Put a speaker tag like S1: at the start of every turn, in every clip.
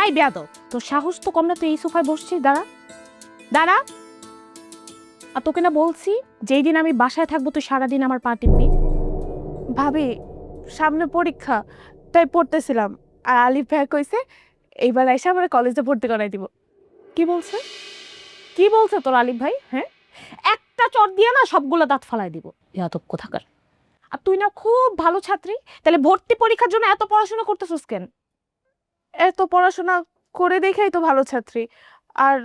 S1: এই বেয়াদব, তোর সাহস তো কম না, তুই এই সোফায় বসছিস, দাঁড়া দাঁড়া। আর তোকে না বলছি যেই দিন আমি বাসায় থাকবো তুই সারাদিন আমার পা টিপবি।
S2: ভাবি সামনে পরীক্ষা, তাই পড়তেছিলাম। আর আলিফ ভাই কইছে এইবার এসে আমার কলেজে ভর্তি করাই দিব।
S1: কি বলছে? কি বলছে তোর আলিফ ভাই? হ্যাঁ, একটা চট দিয়ে না সবগুলো দাঁত ফালাই দিব, বেয়াদব কোথাকার। আর তুই না খুব ভালো ছাত্রী, তাহলে ভর্তি পরীক্ষার জন্য এত পড়াশোনা করতেছিস কেন?
S2: এত পড়াশোনা করে দেখেই তো ভালো ছাত্রী। আর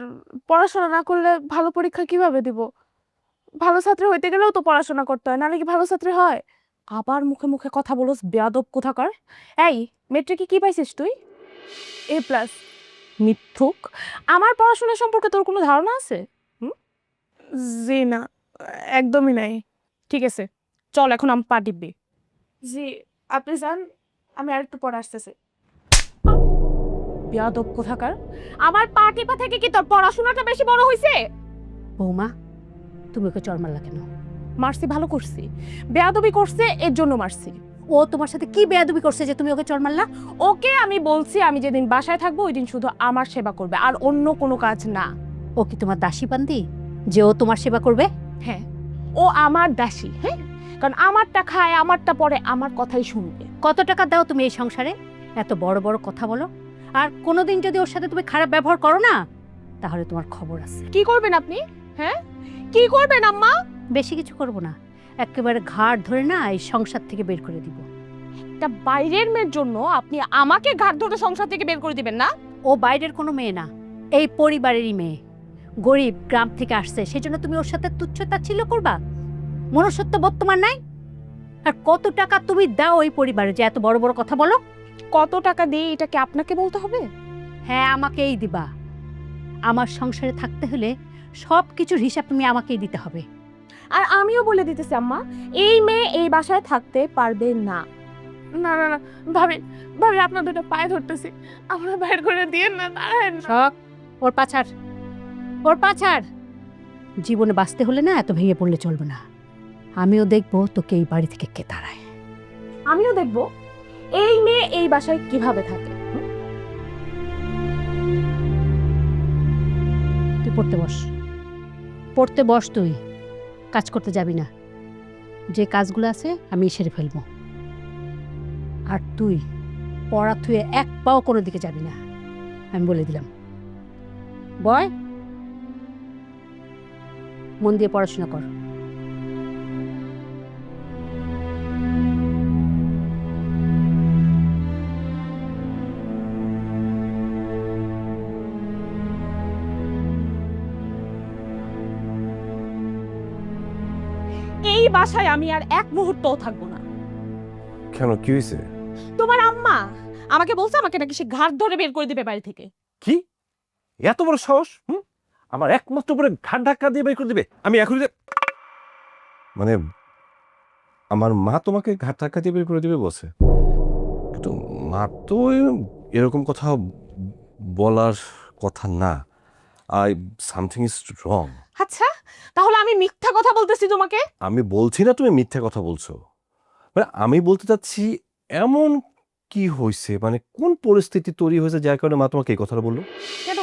S2: পড়াশোনা না করলে ভালো পরীক্ষা কিভাবে দিব? ভালো ছাত্রী হইতে গেলেও তো পড়াশোনা করতে হয়, নাহলে কি ভালো ছাত্রী হয়?
S1: আবার মুখে মুখে কথা বলস, বেয়াদব কোথাকার। এই মেট্রিকে কি পাইছিস তুই?
S2: A+।
S1: মিথ্যুক, আমার পড়াশোনা সম্পর্কে তোর কোনো ধারণা আছে?
S2: জি না, একদমই নাই।
S1: ঠিক আছে, চল এখন আমি পা টিপবি।
S2: জি, আপনি যান, আমি আর একটু পরে আসতেছি।
S1: বেয়াদব কোথাকার, আমার পা টিপা থেকে কি তোর পড়াশোনাটা বেশি বড় হইছে?
S3: বৌমা, তুমি ওকে চড় মারলা কেন?
S1: মারছি, ভালো করছি। বেয়াদবি করছে এর জন্য মারছি।
S3: ও তোমার সাথে কি বেয়াদবি করছে যে তুমি ওকে চড় মারলা?
S1: ওকে আমি বলছি আমি যেদিন বাসায় থাকবো ওই দিন শুধু আমার সেবা করবে, আর অন্য কোনো কাজ না।
S3: ও কি তোমার দাসী বান্দি যে ও তোমার সেবা করবে?
S1: হ্যাঁ, ও আমার দাসী। হ্যাঁ, কারণ আমারটা খায়, আমারটা পরে, আমার কথাই শুনবে।
S3: কত টাকা দাও তুমি এই সংসারে? এত বড় বড় কথা বলো। আর কোনোদিন যদি ওর সাথে তুমি খারাপ ব্যবহার করো না, তাহলে তোমার খবর আছে।
S1: কি করবেন আপনি? হ্যাঁ, কি করবেন আম্মা?
S3: বেশি কিছু করব না, একেবারে ঘাড় ধরে না এই সংসার থেকে বের করে দিব।
S1: একটা বাইরের মেয়ের জন্য আপনি আমাকে ঘাট ধরে সংসার থেকে বের করে দিবেন না?
S3: ও বাইরের কোনো মেয়ে না, এই পরিবারেরই মেয়ে। গরিব গ্রাম থেকে আসছে, সেজন্য তুমি ওর সাথে তুচ্ছ-তাচ্ছিল্য করবা? মনুষ্যত্ব বোধ তোমার নাই? আর কত টাকা তুমি দাও ওই পরিবারে যে এত বড় বড় কথা বলো?
S1: কত টাকা দিই এটা কি আপনাকে বলতে হবে?
S3: হ্যাঁ, আমাকেই দিবা। আমার সংসারে থাকতে হলে সব কিছুর হিসাব তুমি আমাকেই দিতে হবে।
S1: আর আমিও বলে দিতেছি আম্মা, এই মেয়ে এই বাসায় থাকতে পারবে না।
S2: না না না, ভাবি ভাবি আপনার দুটো পায়ে ধরতেছি, আমরা বাইর করে দিয়েন না, দাঁড়ান না।
S3: শখ, ওর পাছাড়, ওর পাছাড়। জীবনে বাঁচতে হলে না এত ভেঙে পড়লে চলবে না। আমিও দেখবো তোকে এই বাড়ি থেকে কে তাড়ায়।
S1: আমিও দেখব এই মেয়ে এই বাসায় কিভাবে থাকে।
S3: তুই পড়তে বস, পড়তে বস। তুই কাজ করতে যাবি না, যে কাজগুলো আছে আমি সেরে ফেলবো। আর তুই পড়া থুয়ে এক পাও কোনো দিকে যাবি না, আমি বলে দিলাম। বয়, মন দিয়ে পড়াশোনা কর।
S1: এই বাসায় আমি আর এক মুহূর্তও থাকবো না।
S4: কেন, কি হয়েছে?
S1: তোমার আম্মা আমাকে বলছে আমাকে নাকি সে ঘাট ধরে বের করে দিবে বাড়ি থেকে।
S4: কি এত বড় সাহস? আমার একমাত্র পরে ঘাট ধাক্কা দিয়ে বের করে দিবে? আমি এখনই মানে আমার মা তোমাকে ঘাট ধাক্কা দিয়ে বের করে দিবে বলছে? কিন্তু মা তো এরকম কথা বলার কথা না। I something is wrong.
S1: আচ্ছা, তাহলে আমি মিথ্যা কথা বলতেছি তোমাকে?
S4: আমি বলছি না তুমি মিথ্যা কথা বলছো, মানে আমি বলতে চাচ্ছি এমন কি হয়েছে, মানে কোন পরিস্থিতি তৈরি হয়েছে যার কারণে মা তোমাকে এই কথাটা বললো?
S1: কেন,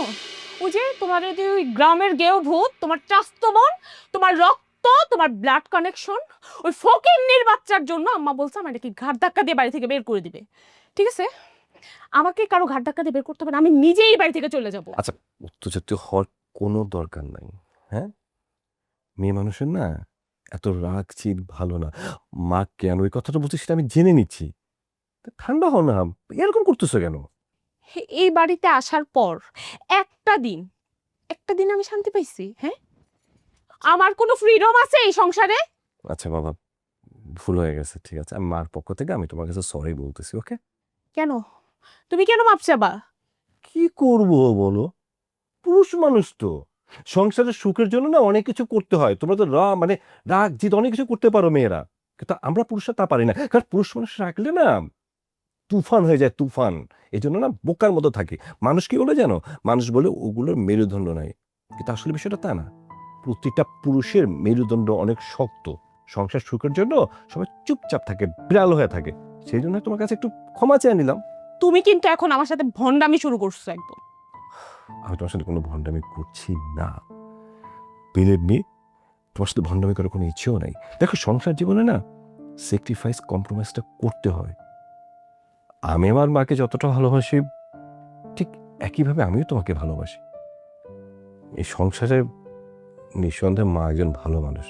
S1: ওই যে তোমার ওই গ্রামের গেও ভূত, তোমার চাস্তো বোন, তোমার রক্ত, তোমার ব্লাড কানেকশন, ওই ফকিন্নির বাচ্চার জন্য আম্মা বলছে আমার নাকি ঘাট ধাক্কা দিয়ে বাড়ি থেকে বের করে দিবে। ঠিক আছে, আমাকে কারো ঘাট ধাক্কা দিয়ে বের করতে হবে না, আমি নিজেই বাড়ি থেকে চলে যাব।
S4: আচ্ছা, উত্তেজিত হওয়ার কোনো দরকার নাই। হ্যাঁ, মেয়ে মানুষের না এত রাগ চিত ভালো না। মা কেন ওই কথাটা বলছে সেটা আমি জেনে নিচ্ছি। তা ঠান্ডা হও না, এরকম করতেছো কেন?
S1: এই বাড়িতে আসার পর একটা দিন, একটা দিন আমি শান্তি পাইছি? হ্যাঁ, আমার কোনো ফ্রিডম আছে এই সংসারে?
S4: আচ্ছা বাবা, ভুল হয়ে গেছে, ঠিক আছে। আমি মার পক্ষ থেকে আমি তোমার কাছে সরি বলতেছি, ওকে?
S1: কেন, তুমি কেন মাপ চাবা?
S4: কি করব বলো, পুরুষ মানুষ তো, সংসারের সুখের জন্য না অনেক কিছু করতে হয়। তোমরা তো মানে রাগ জিদ অনেক কিছু করতে পারো মেয়েরা, কিন্তু আমরা পুরুষরা তা পারি না। কারণ পুরুষ মানুষ রাখলে না তুফান হয়ে যায়, তুফান। এই জন্য না বোকার মতো থাকি। মানুষ কি বলে জানো? মানুষ বলে ওগুলোর মেরুদণ্ড নাই, কিন্তু আসলে বিষয়টা তা না। প্রতিটা পুরুষের মেরুদণ্ড অনেক শক্ত। সংসার সুখের জন্য সবাই চুপচাপ থাকে, বিড়াল হয়ে থাকে। সেই জন্য তোমার কাছে একটু ক্ষমা চেয়ে নিলাম।
S1: তুমি কিন্তু এখন আমার সাথে ভন্ডামি শুরু করছো একদম।
S4: আমি তোমার সাথে কোনো ভণ্ডামি করছি না, বিলিভ মি, তোমার সাথে ভণ্ডামি করার কোনো ইচ্ছেও নাই। দেখো, সংসার জীবনে না স্যাক্রিফাইস, কম্প্রোমাইজটা করতে হয়। আমি আমার মাকে যতটা ভালোবাসি ঠিক একইভাবে আমিও তোমাকে ভালোবাসি। এই সংসারে নিঃসন্দেহে মা একজন ভালো মানুষ।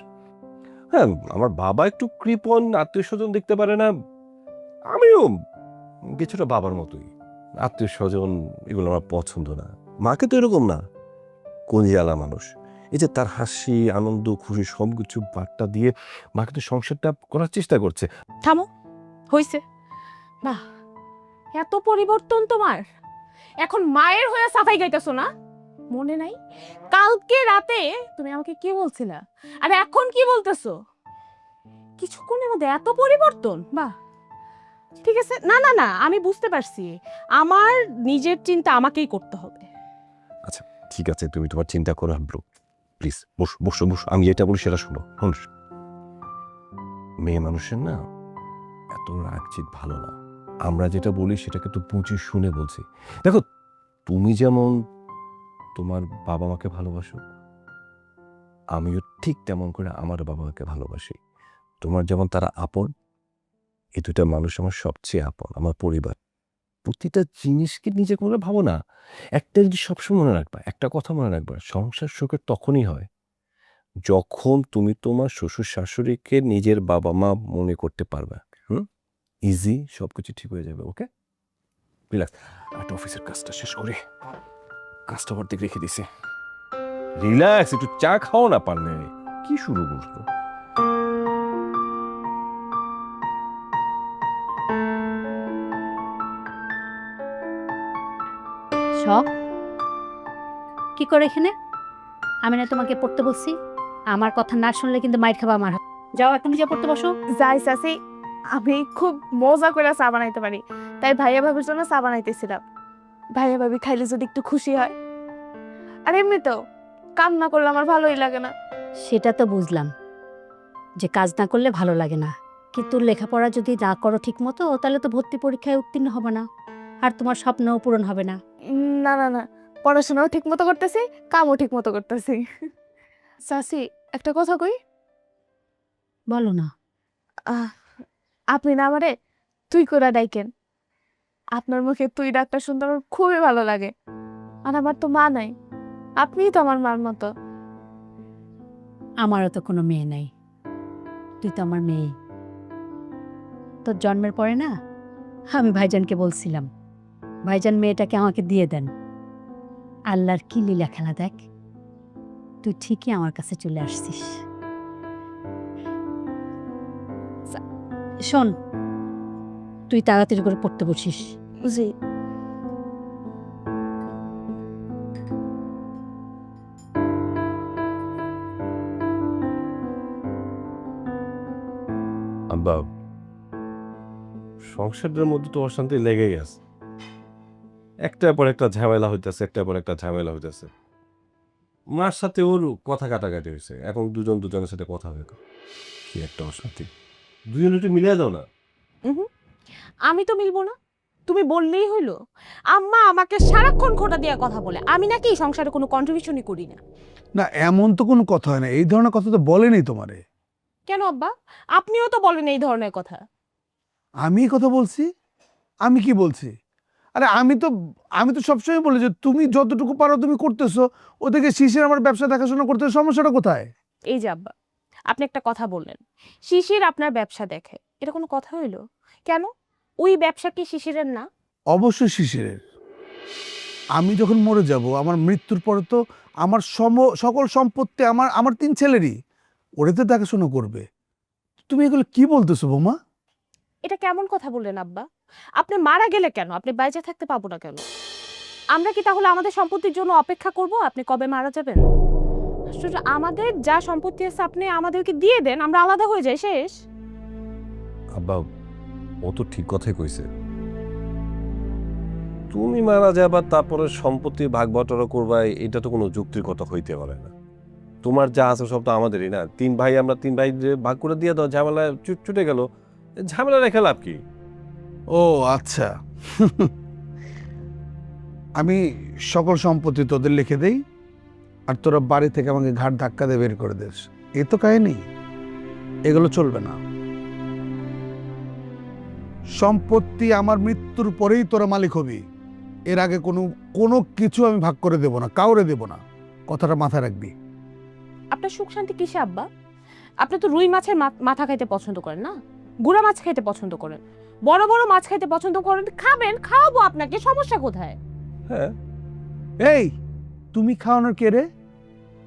S4: হ্যাঁ, আমার বাবা একটু কৃপণ, আত্মীয় স্বজন দেখতে পারে না, আমিও কিছুটা বাবার মতোই। আত্মীয় স্বজন এগুলো আমার পছন্দ না। মাকে তো এরকম না, কলিজালা মানুষ। এই যে তার হাসি, আনন্দ, খুশি সবকিছু বার্তা দিয়ে মাকে তো সংসারটা করার চেষ্টা করছে।
S1: থামো, হইছে। বাহ, এত পরিবর্তন তোমার! এখন মায়ের হয়ে সাফাই গাইতেছো না? মনে নাই কালকে রাতে তুমি আমাকে কি বলছিলা, আর এখন কি বলতেছো? কিছুক্ষণের মধ্যে এত পরিবর্তন! বাহ, ঠিক আছে। না না না, আমি বুঝতে পারছি, আমার নিজের চিন্তা আমাকেই করতে হবে।
S4: আচ্ছা ঠিক আছে, তুমি তোমার চিন্তা করো ব্রো, প্লিজ বসো বসো বসো, আমি যেটা বলি সেটা শোনো। মেয়ে মানুষের না এত রাগ চিত ভালো না। আমরা যেটা বলি সেটাকে তো বুঝে শুনে বলছি। দেখো, তুমি যেমন তোমার বাবা মাকে ভালোবাসো, আমিও ঠিক তেমন করে আমার বাবা মাকে ভালোবাসি। তোমার যেমন তারা আপন, এই দুটা মানুষ আমার সবচেয়ে আপন, আমার পরিবার। প্রতিটা জিনিসকে নিজে করে ভাবো না। একটা জিনিস সবসময় মনে রাখবা, একটা কথা মনে রাখবা, সংসার সুখের তখনই হয় যখন তুমি তোমার শ্বশুর শাশুড়িকে নিজের বাবা মা মনে করতে পারবে। ইজি, সবকিছু ঠিক হয়ে যাবে। ওকে, রিল্যাক্স। একটা অফিসের কাজটা শেষ করে কাজটা অর্ধেক রেখে দিছে। রিল্যাক্স, একটু চা খাও না পারলে। কি শুরু করছো?
S3: সব কি করে এখানে? আমি না তোমাকে পড়তে বলছি? আমার কথা না শুনলে কিন্তু মাইর খাবা আমার হাত। যাও এখন নিজে পড়তে বসো।
S2: যাই চাচি, আমি খুব মজা করে চা বানাইতে পারি, তাই ভাইয়া ভাবির জন্য চা বানাইতেছিলাম। ভাইয়া ভাবি খাইলে যদি একটু খুশি হয়। আর এমনিতেও কাম না করলে আমার ভালোই লাগে না।
S3: সেটা তো বুঝলাম যে কাজ না করলে ভালো লাগে না, কিন্তু লেখাপড়া যদি না করো ঠিক মতো, তাহলে তো ভর্তি পরীক্ষায় উত্তীর্ণ হবে না, আর তোমার স্বপ্নও পূরণ হবে না।
S2: না না না, পড়াশোনাও ঠিক মতো করতেছি, কামও ঠিক মতো করতেছি। চাচি, একটা কথা কই।
S3: বলো না।
S2: আহ, আপনি না আমারে তুই করে ডাইকেন। আপনার মুখে তুই ডাকটা শুনতে আমার খুবই ভালো লাগে। আর আমার তো মা নাই, আপনিই তো আমার মার মতো।
S3: আমারও তো কোনো মেয়ে নাই, তুই তো আমার মেয়ে। তোর জন্মের পরে না আমি ভাইজানকে বলছিলাম, ভাইজান মেয়েটাকে আমাকে দিয়ে দেন। আল্লাহর কি লীলা খেলা দেখ, তুই ঠিকই আমার কাছে চলে আসছিস। শোন, তুই তাড়াতাড়ি করে পড়তে বসিস।
S2: জি।
S4: আব্বা, সংসারের মধ্যে তো অশান্তি লেগেই আছে। একটার পর একটা ঝামেলা হইতেছে, একটার পর একটা ঝামেলা হইতেছে। মার সাথে ওর কথা কাটাকাটি হয়েছে, এখন দুজন দুজনের সাথে কথা হবে। কি একটা অশান্তি, দুজন একটু মিলিয়ে দাও না।
S1: আমি তো মিলবো না, তুমি বললেই হইলো। আম্মা আমাকে সারাক্ষণ খোঁটা দিয়ে কথা বলে, আমি নাকি সংসারে কোনো কন্ট্রিবিউশনই করি না।
S5: না, এমন তো কোনো কথা হয় না, এই ধরনের কথা তো বলেনি তোমারে।
S1: কেন আব্বা, আপনিও তো বলেন এই ধরনের কথা।
S5: আমি এই কথা বলছি? আমি কি বলছি? আরে আমি তো সবসময় বলি যে তুমি যতটুকু পারো তুমি করতেছো, ওদিকে শিশির আমার ব্যবসা দেখাশোনা করতে, সমস্যাটা কোথায়?
S1: এই যে আব্বা, আপনি একটা কথা বললেন, শিশির আপনার ব্যবসা দেখে, এটা কোনো কথা হইলো? কেন, ওই ব্যবসা কি শিশিরের না?
S5: অবশ্যই শিশিরের। আমি যখন মরে যাব, আমার মৃত্যুর পরে তো আমার সকল সম্পত্তি আমার 3 ছেলেরই, ওরে তো দেখাশোনা করবে। তুমি এগুলো কি বলতেছো বৌমা?
S1: এটা কেমন কথা বললেন আব্বা? আপনি মারা গেলে কেন আপনি বাইচে থাকতে পাবো না কেন? আমরা কি তাহলে আমাদের সম্পত্তির জন্য অপেক্ষা করব আপনি কবে মারা যাবেন? আশ্চর্য, আমাদের যা সম্পত্তি আছে আপনি আমাদেরকে দিয়ে দেন, আমরা আলাদা হয়ে যাই, শেষ।
S4: আব্বা, ও তো ঠিক কথাই কইছে। তুমি মারা যাবা, তারপরে সম্পত্তি ভাগ বটরা করবা, এটা তো কোনো যুক্তির কথা হইতে পারে না। তোমার যা আছে সব তো আমাদেরই না। 3 ভাই, আমরা 3 ভাই ভাগ করে দিয়ে দাও, ঝামেলা ছুটে গেল। ঝামেলা রেখে লাভ কি?
S5: ও আচ্ছা, আমি সকল সম্পত্তি তোদের লিখে দেই, আর তোরা বাড়ি থেকে আমাকে ঘাট ধাক্কা দিয়ে বের করে দিস। এই তো কাহিনী, এগুলো চলবে না। সম্পত্তি আমার মৃত্যুর পরেই তোরা মালিক হবি, এর আগে কোনো কোনো কিছু আমি ভাগ করে দেব না, কাউরে দেব না। কথাটা মাথায় রাখবি।
S1: আপনার সুখ শান্তি কিসে আব্বা? আপনি তো রুই মাছের মাথা খাইতে পছন্দ করেন না, গুড়া মাছ খাইতে পছন্দ করেন, বড় বড় মাছ খাইতে পছন্দ করেন। খাবেন, খাওয়াবো আপনাকে, সমস্যা কোথায়?
S4: হ্যাঁ,
S5: এই তুমি খাওয়ানোর কে রে?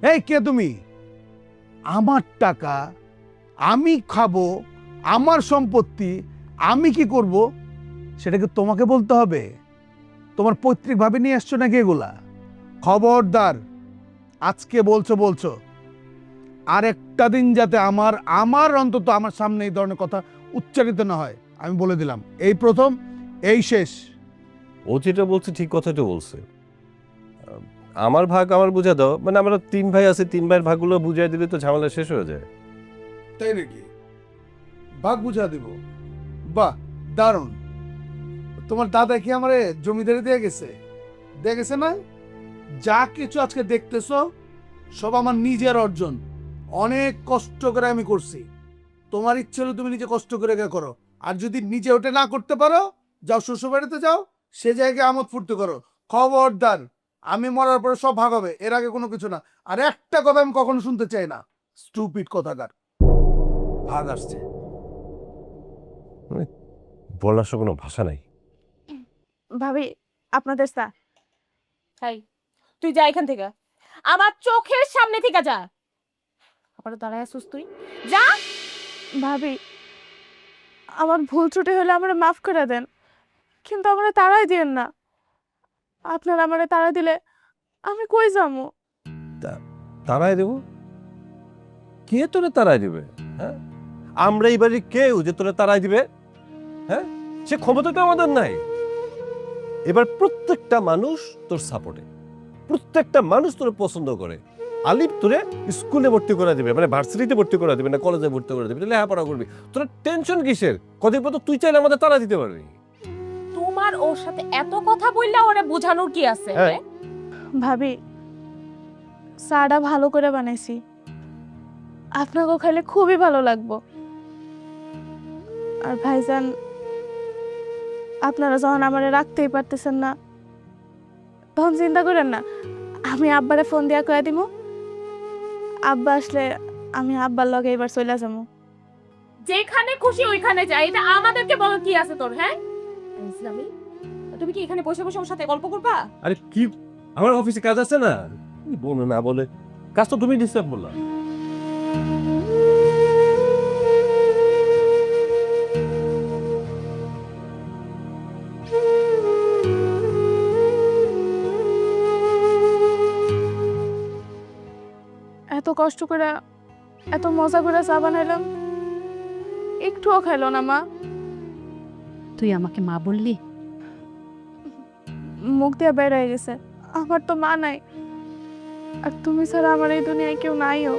S5: এই কে তুমি? আমার টাকা আমি খাবো, আমার সম্পত্তি আমি কি করব সেটাকে তোমাকে বলতে হবে? তোমার পৈতৃক ভাবে নিয়ে আসছো নাকি এগুলা? খবরদার, আজকে বলছো আর একটা দিন যাতে আমার অন্তত আমার সামনে এই ধরনের কথা উচ্চারিত না হয়, আমি বলে দিলাম। এই প্রথম, এই শেষ।
S4: ও যেটা বলছে ঠিক কথাটা বলছে। আমার ভাগ আমার বুঝা দাও, মানে আমরা 3 ভাই আছি, 3 ভাইয়ের ভাগগুলো বুঝাই দিলে তো ঝামেলা শেষ হয়ে যায়।
S5: তাই নাকি? ভাগ বুঝা দিব? বাহ, দারুণ। তোমার দাদা কি আমারে জমিদারি দিয়ে গেছে না? যা কিছু আজকে দেখতেছো সব আমার নিজের অর্জন, অনেক কষ্ট করে আমি করছি। তোমার ইচ্ছে হলে তুমি নিজে কষ্ট করে করো, আর যদি নিজে ওটা না করতে পারো, যাও শ্বশুর বাড়িতে যাও, সে জায়গায় আমোদ ফুর্তি করো। খবরদার, আমি মরার পরে সব ভাগ হবে, এর আগে কোনো কিছু না। আর একটা কথা আমি কখনো শুনতে চাই না, স্টুপিড কথাকার। ভাগ আসছে।
S4: বলার সে কোনো ভাষা নাই।
S2: ভাবি, আপনাদের চা।
S1: তাই তুই যা এখান থেকে, আমার চোখের সামনে থেকে যা। আবার দাঁড়ায় আসছিস তুই, যা।
S2: ভাবি, আমার ভুল ত্রুটি হলে আমারে মাফ করে দেন, কিন্তু আমারে তাড়াই দিয়েন না। আপনারা আমারে তাড়া দিলে আমি কই যাবো?
S4: তারাই দেব? কে তোরে তারাই দিবে? হ্যাঁ, আমরা এই বাড়ির কেউ যে তোরে তারাই দিবে? হ্যাঁ, সে ক্ষমতা তো আমাদের নাই। এবার প্রত্যেকটা মানুষ তোর সাপোর্টে, প্রত্যেকটা মানুষ তোর পছন্দ করে। আলিফ তোরে স্কুলে ভর্তি করে দিবে, মানে ভার্সিটিতে ভর্তি করে দিবে না কলেজে ভর্তি করে দিবে, লেখাপড়া করবি। তোরা টেনশন কিসের? কদিন পর তো তুই চাইলে আমাদের তারা দিতে পারবি।
S1: তোমার ওর সাথে এত কথা বললা ওরে বোঝানোর কি আছে?
S4: হ্যাঁ।
S2: ভাবি, চাটা ভালো করে বানাইছি, আপনাকেও খাইলে খুবই ভালো লাগবো। আর ভাইজান, আপনারা যখন আমারে রাখতেই পারতেছেন না, তখন চিন্তা করেন না, আমি আব্বারে ফোন দিয়া কয়ে দিব। আব্বা আসলে আমি আব্বার লগে এবার চলে যাবো।
S1: যেখানে খুশি ওইখানে যাই, এটা আমাদেরকে বল কি আছে তোর? হ্যাঁ, ইসলামী, তুমি কি এখানে বসে বসে ওর সাথে গল্প করবা?
S4: আরে কি, আমার অফিসে কাজ আছে না, বলো না বলে কাজ তো তুমি ডিস্টার্ব বললা।
S2: এত কষ্ট করে, এত মজা করে চা বানাইলাম, একটুও খাইলো না মা।
S3: তুই আমাকে মা বললি?
S2: মুখ দিয়ে বের হয়ে গেছে। আমার তো মা নাই, আর তুমি ছাড়া আমার এই দুনিয়ায় কেউ নাইও।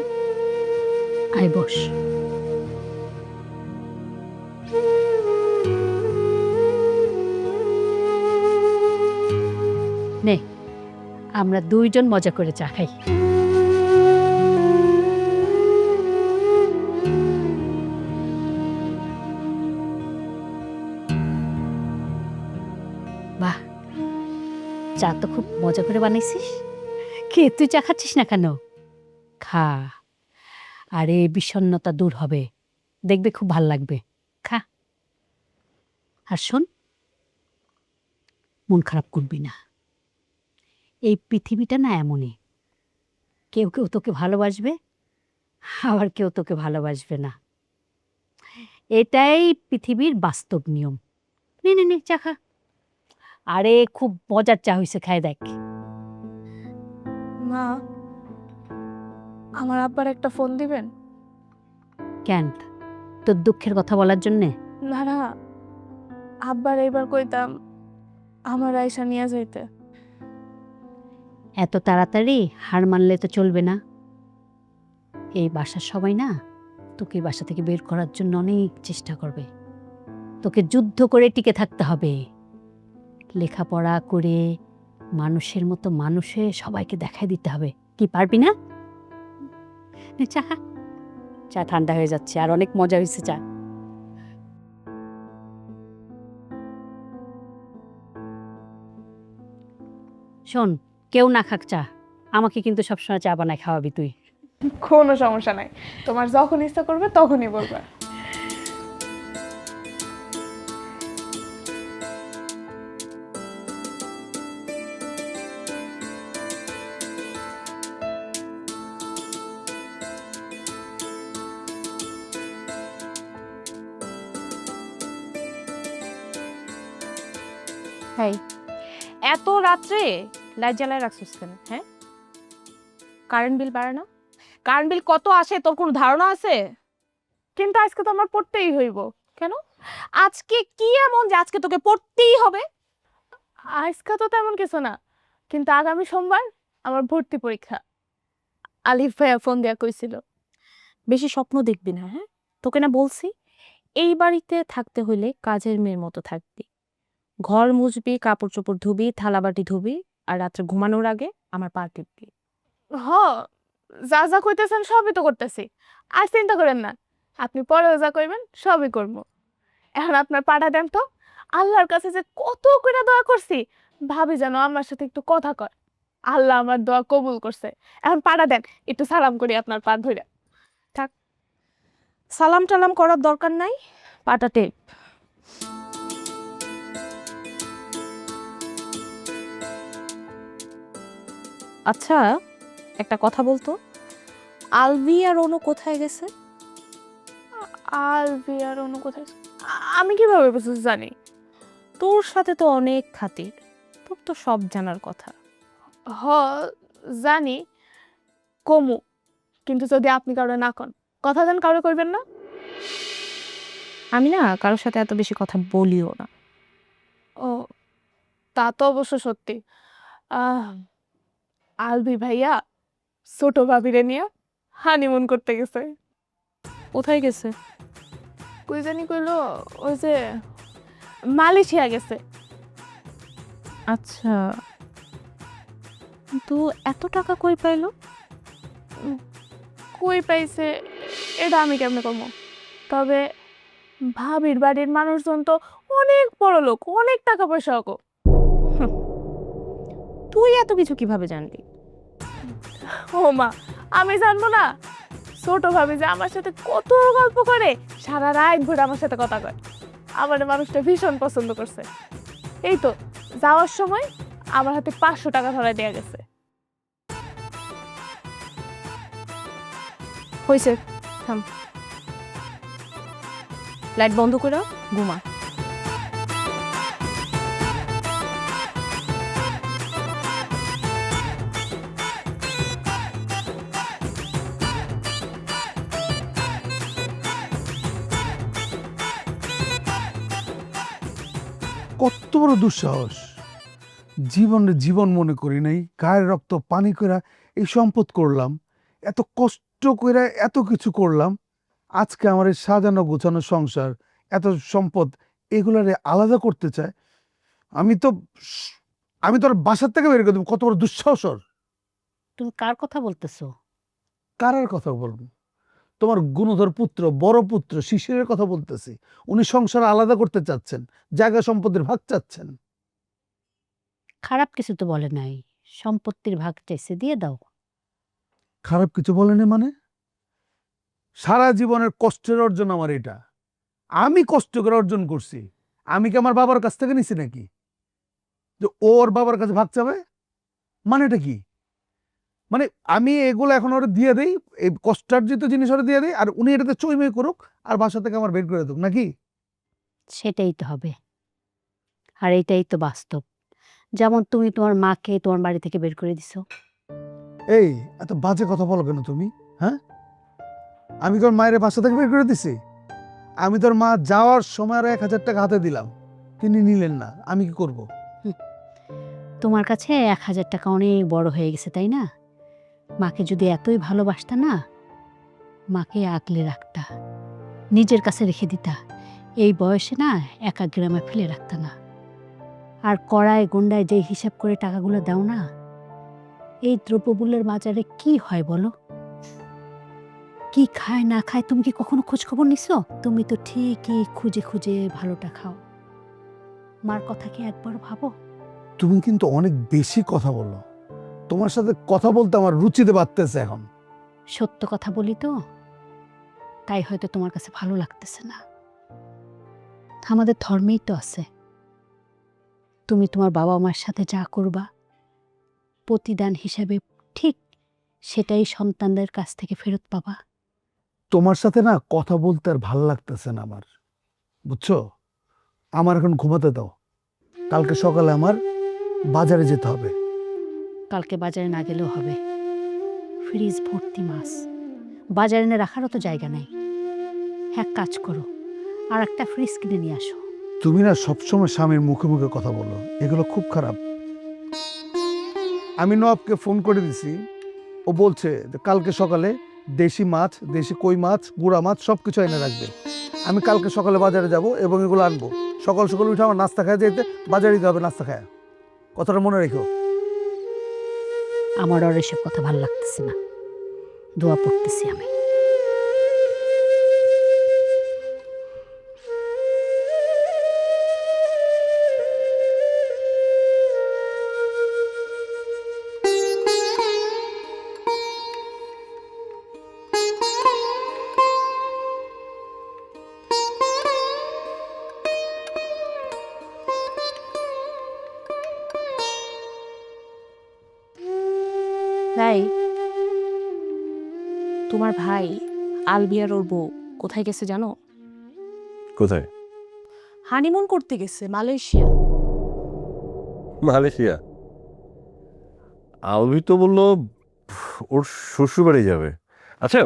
S3: আয় বস। নে, আমরা 2 জন মজা করে চা খাই। বাহ, চা তো খুব মজা করে বানাইছিস। কে, তুই চা খাচ্ছিস না কেন? খা, আরে বিষণ্ণতা দূর হবে, দেখবে খুব ভাল লাগবে। খা। আর শোন, মন খারাপ করবি না। এই পৃথিবীটা না এমনই, কেউ কেউ তোকে ভালোবাসবে, আবার কেউ তোকে ভালোবাসবে না। এটাই পৃথিবীর বাস্তব নিয়ম। নে নে নে, চা খা। আরে খুব মজার চা হয়েছে, খায় দেখ।
S2: মা, আমার আব্বার একটা ফোন দিবেন?
S3: কেন, তোর দুঃখের কথা বলার জন্যে?
S2: না না, আব্বার এইবার কইতাম আমার আয়সা নিয়ে যাইতে।
S3: এত তাড়াতাড়ি হার মানলে তো চলবে না। এই বাসার সবাই না তোকে এই বাসা থেকে বের করার জন্য অনেক চেষ্টা করবে। তোকে যুদ্ধ করে টিকে থাকতে হবে, লেখাপড়া করে মানুষের মতো মানুষে সবাইকে দেখাই দিতে হবে। কি পারবি না? নে চা খা। চা ঠান্ডা হয়ে যাচ্ছে, আর অনেক মজা হয়েছে চা। শোন, কেউ না খাক চা, আমাকে কিন্তু সবসময় চা বানায় খাওয়াবি তুই।
S2: কোনো সমস্যা নাই, তোমার যখন ইচ্ছা করবে তখনই বলবে।
S1: হ্যাঁ, এত রাত্রে লাইট জ্বালায় রাখছিস কেন? হ্যাঁ, কারেন্ট বিল বাড়ে না? কারেন্ট বিল কত আসে তোর কোনো ধারণা আছে?
S2: কিন্তু আজকে তো আমার পড়তেই হইব।
S1: কেন? আজকে কি এমন যে আজকে তোকে পড়তেই হবে?
S2: আজকে তো তেমন কিছু না, কিন্তু আগামী সোমবার আমার ভর্তি পরীক্ষা। আলিফ ভাইয়া ফোন দিয়া কইছিল।
S1: বেশি স্বপ্ন দেখবি না, হ্যাঁ? তোকে না বলছি এই বাড়িতে থাকতে হইলে কাজের মেয়ের মতো থাকবি। ঘর মুছবি, কাপড় চোপড় ধুবি, থালাবাটি ধুবি, আর রাত্রে ঘুমানোর আগে আমার পা টিপবি।
S2: হ, যা যা কইতেছেন সবই তো করতেছি, আর চিন্তা করেন না। আপনি পরেও যা কইবেন সবই করবো। এখন আপনার পাটা দেন তো, আল্লাহর কাছে যে কত করে দোয়া করছি, ভাবি যেন আমার সাথে একটু কথা কয়। আল্লাহ আমার দোয়া কবুল করছে। এখন পাটা দেন, একটু সালাম করি আপনার পা ধরে।
S1: সালাম টালাম করার দরকার নাই, পাটা টেপ। আচ্ছা, একটা কথা বলতো, আলভি আর অনু কোথায় গেছে?
S2: আলভি আর অন্য কোথায়? আমি কিভাবে জানি?
S1: তোর সাথে তো অনেক খাতির, তোর তো সব জানার কথা।
S2: হ, জানি কমু, কিন্তু যদি আপনি কারো না কন, কথা দেন কারো কইবেন না।
S1: আমি না কারোর সাথে এত বেশি কথা বলিও না।
S2: ও, তা তো অবশ্য সত্যি। আহ আলভি ভাইয়া ছোট ভাবিরে নিয়ে হানিমুন করতে গেছে।
S1: কোথায় গেছে?
S2: কই জানি কইলো, ওই যে মালয়েশিয়া গেছে।
S1: আচ্ছা, তো এত টাকা কই পাইলো?
S2: কই পাইছে এটা আমি কেমনে কমো? তবে ভাবির বাড়ির মানুষজন তো অনেক বড় লোক, অনেক টাকা পয়সা গো।
S1: তুই এত কিছু কিভাবে জানলি?
S2: ও মা, আমি জানবো না? ছোট ভাবি যে আমার সাথে কত গল্প করে, সারা রাত ভরে আমার সাথে কথা কয়। আমার মানুষটা ভীষণ পছন্দ করছে। এই তো যাওয়ার সময় আমার হাতে 500 টাকা ধরায় দেয়া গেছে।
S1: হয়েছে, থাম, লাইট বন্ধ করে ঘুমা।
S5: কত বড় দুঃসাহস! জীবনে জীবন মনে করি নাই, গায়ের রক্ত পানি কইরা এই সম্পদ করলাম, এত কষ্ট কইরা এত কিছু করলাম। আজকে আমার এই সাজানো গোছানো সংসার, এত সম্পদ, এগুলারে আলাদা করতে চায়। আমি তো আমি তো ওর বাসার থেকে বের করে দেবো। কত বড় দুঃসাহস ওর!
S3: তুমি কার কথা বলতেছো?
S5: কারার কথা বলবো? তোমার গুণধর পুত্র, বড় পুত্র শিশিরের কথা বলতেছি। উনি সংসার আলাদা করতে চাচ্ছেন, জায়গা সম্পত্তির ভাগ চাচ্ছেন।
S3: খারাপ কিছু তো বলে নাই, সম্পত্তির ভাগ চাইছে, দিয়ে দাও।
S5: খারাপ কিছু বলেনি মানে? সারা জীবনের কষ্টের অর্জন আমার এটা। আমি কষ্ট করে অর্জন করছি। আমি কি আমার বাবার কাছ থেকে নিছি নাকি যে ওর বাবার কাছে ভাগ চাবে? মানে এটা কি? মানে আমি এগুলো এখন ওরা দিয়ে দেই, এই কষ্টার্জিত জিনিস ওরা দিয়ে দেই, আর উনি এটাতে চইমই করুক আর বাসা থেকে আমার বের করে দেব নাকি?
S3: সেটাই তো হবে, আর এইটাই তো বাস্তব। যেমন তুমি তোমার মাকে তোমার বাড়ি থেকে বের করে দিছো।
S5: এই এত বাজে কথা বলো কেন তুমি? হ্যাঁ, আমি তোর মায়ের বাসা থেকে বের করে দিছি? আমি তোর মা যাওয়ার সময় আর 1000 টাকা হাতে দিলাম, তিনি নিলেন না, আমি কি করব?
S3: তোমার কাছে 1000 টাকা অনেক বড় হয়ে গেছে, তাই না? মাকে যদি এতই ভালোবাসতা না, মাকে আগলে রাখতা, নিজের কাছে রেখে দিতা। এই বয়সে না একা গ্রামে ফেলে রাখতা না। আর কড়ায় গন্ডায় যে হিসাব করে টাকাগুলো দাও না, এই দ্রব্যমূল্যের বাজারে কি হয় বলো? কি খায় না খায় তুমি কি কখনো খোঁজ খবর নিছো? তুমি তো ঠিকই খুঁজে খুঁজে ভালোটা খাও। মার কথা কি একবার ভাবো?
S5: তুমি কিন্তু অনেক বেশি কথা বলো। তোমার সাথে কথা বলতে আমার রুচিতে বাড়তেছে এখন।
S3: সত্য কথা বলি তো, তাই হয়তো তোমার কাছে ভালো লাগতেছে না। আমাদের ধর্মেই তো আছে, তুমি তোমার বাবা মার সাথে যা করবা প্রতিদান হিসাবে ঠিক সেটাই সন্তানদের কাছ থেকে ফেরত পাবা।
S5: তোমার সাথে না কথা বলতে আর ভাল লাগতেছে না আমার, বুঝছো? আমার এখন ঘুমাতে দাও। কালকে সকালে আমার বাজারে যেতে হবে।
S3: কালকে বাজারে না গেলেও হবে, ফ্রিজ ভর্তি মাছ, বাজারে এনে রাখারও তো জায়গা নেই। এক কাজ করো, আর একটা ফ্রিজ কিনে নিয়ে আসো।
S5: তুমি না সবসময় স্বামীর মুখে মুখে কথা বলো, এগুলো খুব খারাপ। আমি নবাবকে ফোন করে দিছি, ও বলছে যে কালকে সকালে দেশি মাছ, দেশি কই মাছ, গুড়া মাছ সব কিছু এনে রাখবে। আমি কালকে সকালে বাজারে যাব এবং এগুলো আনবো। সকাল সকাল উঠে আমার নাস্তা খাওয়া যেতে বাজারে দিতে হবে, নাস্তা খাওয়া। কথাটা মনে রেখো।
S3: আমার আর এসব কথা ভালো লাগতেছে না, দোয়া পড়তেছি আমি।
S1: তাই তোমার ভাই আলবিয়ার ওর বউ কোথায় গেছে জানো?
S4: কোথায়?
S1: হানিমুন করতে গেছে মালয়েশিয়া।
S4: মালয়েশিয়া? আলবি তো বললো ওর শ্বশুরবাড়ি যাবে। আচ্ছা,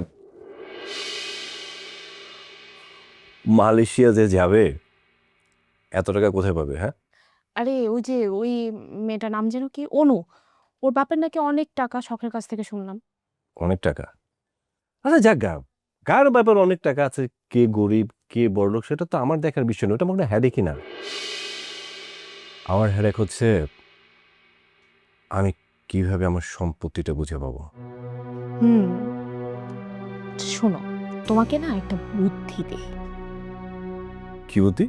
S4: মালয়েশিয়া যে যাবে এত টাকা কোথায় পাবে? হ্যাঁ,
S1: আরে ওই যে ওই মেয়েটার নাম যেন কি, অনু, ওর বাপের নাকি অনেক টাকা, শখের কাছ থেকে শুনলাম।
S4: অনেক টাকা? আচ্ছা যাক গা, কার ব্যাপার অনেক টাকা আছে, কে গরিব কে বড়লোক সেটা তো আমার দেখার বিষয় নয়, ওটা মনে হয় হ্যাডেকই না। আমার হ্যাডেক হচ্ছে আমি কিভাবে আমার সম্পত্তিটা বুঝে পাবো।
S1: হুম, শোনো, তোমাকে না একটা বুদ্ধি দেই।
S4: কি বুদ্ধি?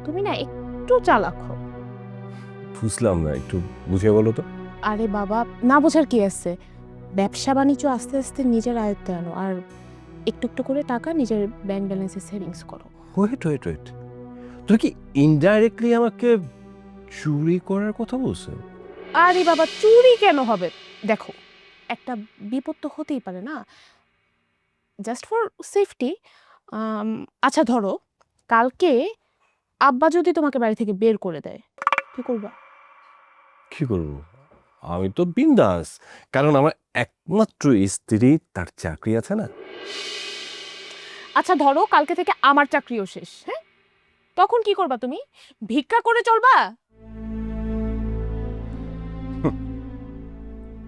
S1: তুমি না একটু চালাক হও।
S4: বুঝলাম না, একটু বুঝিয়ে বলো তো।
S1: আরে বাবা, না বোঝার কি আছে, ব্যবসা বাণিজ্য আস্তে আস্তে নিজের আয়ত্তে আনো, আর একটু একটু করে টাকা নিজের ব্যাংক ব্যালেন্সে সেভিংস করো।
S4: ওয়েট ওয়েট ওয়েট, তুই কি ইনডাইরেক্টলি আমাকে চুরি করার কথা বলছো?
S1: আরে বাবা, চুরি কেন হবে? দেখো, একটা বিপদ তো হতেই পারে না, জাস্ট ফর সেফটি। আচ্ছা ধরো, কালকে আব্বা যদি তোমাকে বাড়ি থেকে বের করে দেয়, কি করবা?
S4: কি করবো? আমি তো বিন্দাস, কারণ আমার একমাত্র স্ত্রী, তার চাকরি আছে না।
S1: আচ্ছা ধরো কালকে থেকে আমার চাকরিও শেষ, হ্যাঁ, তখন কি করবা তুমি? ভিক্ষা করে চলবা?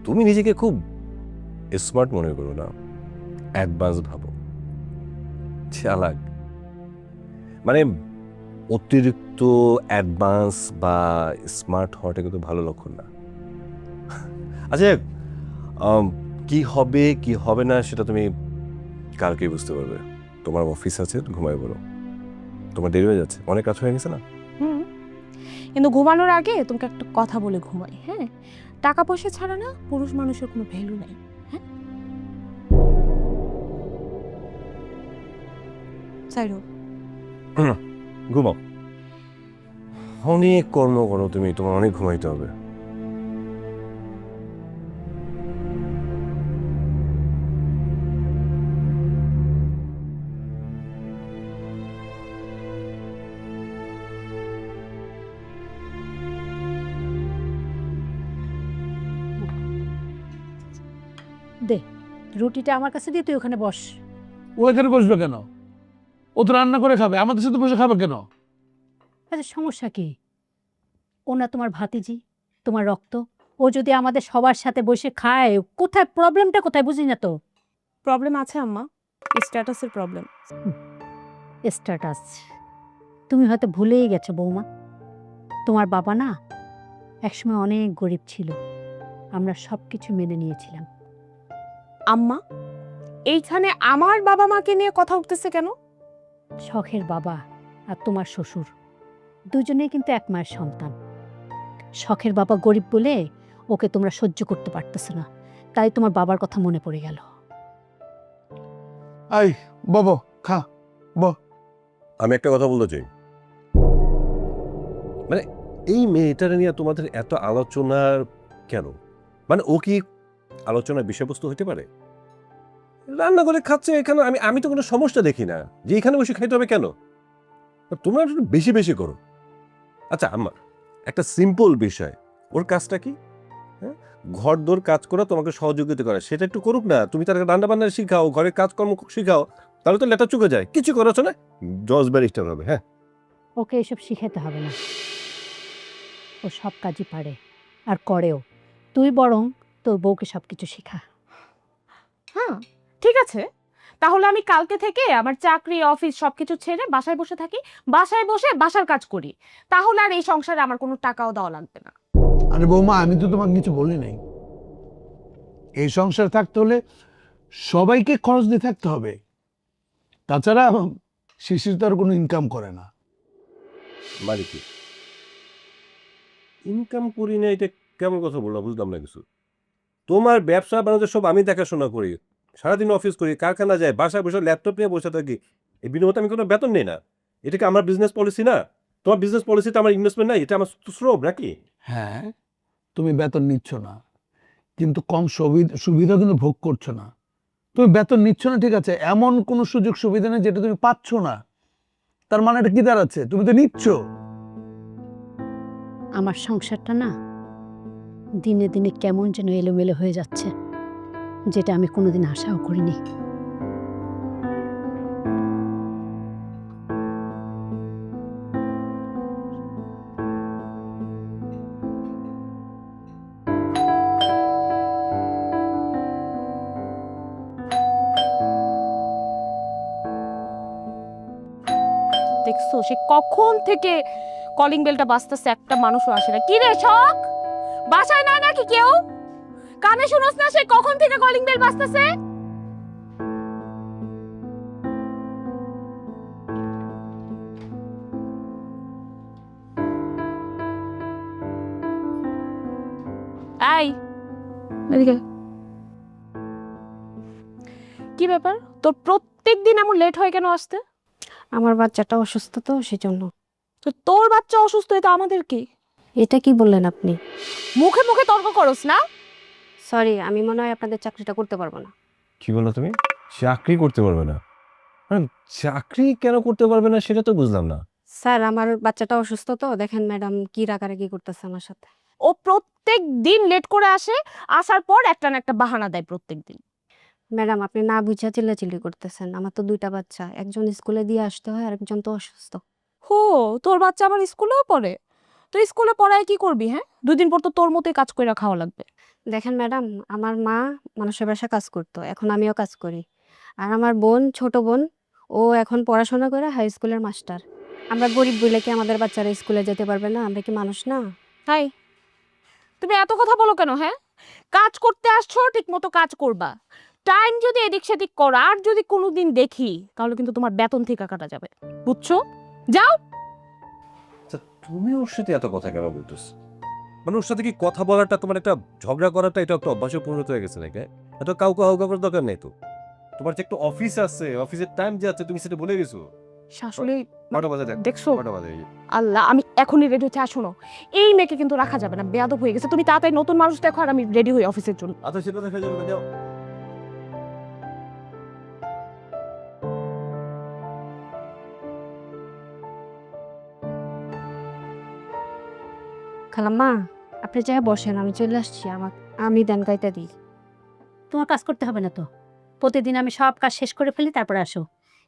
S4: তুমি নিজেকে খুব স্মার্ট মনে করো না, অ্যাডভান্স ভাবো, চালাক। মানে অতিরিক্ত অ্যাডভান্স বা স্মার্ট হওয়াটা কিন্তু ভালো লক্ষণ না। আচ্ছা, কি হবে কি হবে না সেটা তুমি কালকেই বুঝতে পারবে। তোমার অফিস আছে, ঘুমায় পড়ো, তোমার দেরি হয়ে যাচ্ছে, অনেক রাত হয়ে গেছে না।
S1: হুম, কিন্তু ঘুমানোর আগে তোমাকে একটা কথা বলে ঘুমাই, হ্যাঁ? টাকা পয়সা ছাড়া না পুরুষ মানুষের কোনো ভ্যালু নেই, হ্যাঁ? সাইরো,
S4: ঘুমাও, অনেক কর্ম করো তুমি, তোমার অনেক ঘুমাইতে হবে।
S3: দে, রুটিটা আমার কাছে দিয়ে তুই ওখানে বস।
S5: ও এখানে বসবে কেন? ও তো রান্না করে খাবে, আমাদের সাথে বসে খাবে কেন?
S3: আচ্ছা সমস্যা কি? ও না তোমার ভাতিজি, তোমার রক্ত। ও যদি আমাদের সবার সাথে বসে খায়, কোথায় প্রবলেমটা কোথায় বুঝি না তো।
S1: প্রবলেম আছে আম্মা, স্ট্যাটাসের প্রবলেম।
S3: স্ট্যাটাস? তুমি হয়তো ভুলেই গেছো বৌমা, তোমার বাবা না একসময় অনেক গরিব ছিল, আমরা সব কিছু মেনে নিয়েছিলাম।
S1: আম্মা, এইখানে আমার বাবা মাকে নিয়ে কথা উঠতেছে কেন?
S3: শখের বাবা আর তোমার শ্বশুর দুজনেই কিন্তু এক মায়ের সন্তান। শখের বাবা গরিব বলে ওকে তোমরা সহ্য করতে পারতেছ না, তাই তোমার বাবার কথা মনে পড়ে গেল।
S5: আই বাবা খা ব
S4: আমি একটা কথা বলতে চাই, মানে এই মেয়েটার নিয়ে তোমাদের এত আলোচনার কেন? মানে ও কি আলোচনার বিষয়বস্তু হতে পারে? রান্না করে খাচ্ছে এখানে, আমি তো কোনো সমস্যা দেখি না যে এখানে বসে খাইতে হবে কেন। তোমরা একটু বেশি বেশি করো। আচ্ছা আম্মা, একটা সিম্পল বিষয়, ওর কাজটা কি? হ্যাঁ, ঘর দোর কাজ করা, তোমাকে সহযোগিতা করা, সেটা একটু করুক না। তুমি তার রান্না বান্না শিখাও, ঘরের কাজকর্ম শিখাও, তাহলে তো লেটা চুকে যায়। কিছু করাচ্ছ না, 10 ব্যারিস্টার হবে। হ্যাঁ,
S3: ওকে এসব শিখাতে হবে না, ও সব কাজই পারে আর করেও। তুই বরং তোর বউকে সব কিছু শেখা।
S1: হ্যাঁ ঠিক আছে, তাহলে আমি কালকে থেকে আমার চাকরি অফিস সবকিছু ছেড়ে বাসায় বসে থাকি, বাসায় বসে বাসার কাজ করি, তাহলে আর এই সংসারে আমার কোনো টাকাও দেওয়া লাগবে না।
S5: আরে বৌমা, আমি তো তোমাকে কিছু বলি নাই। এই সংসার থাকতে হলে সবাইকে খরচ দিয়ে থাকতে হবে। তাছাড়া শিশির তো আর কোনো ইনকাম করে না।
S4: মানে কি ইনকাম করি না? এটা কেমন কথা বললাম, বুঝলাম না কিছু। তোমার ব্যবসা বাণিজ্য সব আমি দেখাশোনা করি, সারাদিন অফিস করি, কারখানা যাই, বাসায় বসে ল্যাপটপ নিয়ে বসে থাকি, এই বিনিময়ে আমি কোনো বেতন নেই না। এটা কি আমার বিজনেস পলিসি না? তোমার বিজনেস পলিসিতে আমার ইনভেস্টমেন্ট নাই, এটা আমার শ্রম নাকি?
S5: হ্যাঁ, তুমি বেতন নিচ্ছ না, কিন্তু কম সুবিধা কিন্তু ভোগ করছো না। তুমি বেতন নিচ্ছ না ঠিক আছে, এমন কোনো সুযোগ সুবিধা নেই যেটা তুমি পাচ্ছ না। তার মানে এটা কি দাঁড়াচ্ছে? তুমি তো নিচ্ছ।
S3: আমার সংসারটা না দিনে দিনে কেমন যেন এলোমেলো হয়ে যাচ্ছে, যেটা আমি কোনোদিন আশাও করিনি।
S1: দেখছো সে কখন থেকে কলিং বেলটা বাজতেছে, একটা মানুষও আসে না। কি রে শখ, বাসায় না নাকি কেউ? কানে শুনোস না সে কখন থেকে কলিং বেল বাজতেছে? এই এদিকে। কি ব্যাপার তোর, প্রত্যেক দিন এমন লেট হয় কেন আসতে?
S6: আমার বাচ্চাটা অসুস্থ তো সেজন্য।
S1: তো তোর বাচ্চা অসুস্থ, এটা আমাদের কি?
S6: এটা কি বললেন আপনি?
S1: মুখে মুখে তর্ক করস না।
S6: সরি, আমি মনে হয় আপনাদের চাকরিটা করতে পারবো না।
S4: কি বললো তুমি? চাকরি করতে পারবে না? চাকরি কেন করতে পারবে না সেটা তো বুঝলাম না।
S6: স্যার, আমার বাচ্চাটা অসুস্থ তো, দেখেন ম্যাডাম কি রাগারাগি করতেছে আমার সাথে।
S1: ও প্রত্যেক দিন লেট করে আসে, আসার পর একটা না একটা বাহানা দেয় প্রত্যেক দিন।
S6: ম্যাডাম, আপনি না বুঝা চিল্লাচিল্লি করতেছেন। আমার তো 2টা বাচ্চা, একজন স্কুলে দিয়ে আসতে হয় আর একজন তো অসুস্থ।
S1: হো, তোর বাচ্চা আবার স্কুলেও পড়ে? তো স্কুলে পড়ায় কি করবি? হ্যাঁ, 2 দিন পর তো তোর মতোই কাজ করে খাওয়া লাগবে।
S6: দেখেন ম্যাডাম, আমার মা মানুষের বাসায় কাজ করতো, এখন আমিও কাজ করি। আর আমার বোন, ছোট বোন, ও এখন পড়াশোনা করে হাই স্কুলের মাস্টার। আমরা গরিব বলে কি আমাদের বাচ্চারা স্কুলে যেতে পারবে না? আমরা কি মানুষ না?
S1: তাই তুমি এত কথা বলো কেন? হ্যাঁ, কাজ করতে আসছো, ঠিক মতো কাজ করবা। টাইম যদি এদিক সেদিক করো আর যদি কোনোদিন দেখি, তাহলে কিন্তু তোমার বেতন থেকে কাটা যাবে, বুঝছো? যাও।
S4: আচ্ছা, তুমি ওর সাথে এত কথা কেন বলতেছ? মানে ওর সাথে কি কথা বলাটা, তোমার একটা ঝগড়া করাটা, এটা একটা অভ্যাসে পরিণত হয়ে গেছে নাকি? এত কাউকে হাউকা করার দরকার নেই তো। তোমার যে একটা অফিস আছে, অফিসের টাইম যে আছে, তুমি সেটা বলে গেছো।
S1: শাশুড়ি
S4: কটা বাজে দেখ,
S1: দেখছো?
S4: কটা বাজে?
S1: আল্লাহ, আমি এখনই রেডি হচ্ছে। শোনো, এই মেয়েকে কিন্তু রাখা যাবে না, বেয়াদব হয়ে গেছে। তুমি তাড়াতাড়ি নতুন মানুষ দেখো আর আমি রেডি হই অফিসের জন্য।
S4: আচ্ছা, সেটা দেখা যাবে না, যাও।
S6: খালাম্মা, আপনি চাই বসেন, আমি চলে আসছি। আমি দেন গাইতে দিই।
S3: তোমার কাজ করতে হবে না তো, প্রতিদিন আমি সব কাজ শেষ করে ফেলি তারপর আসো।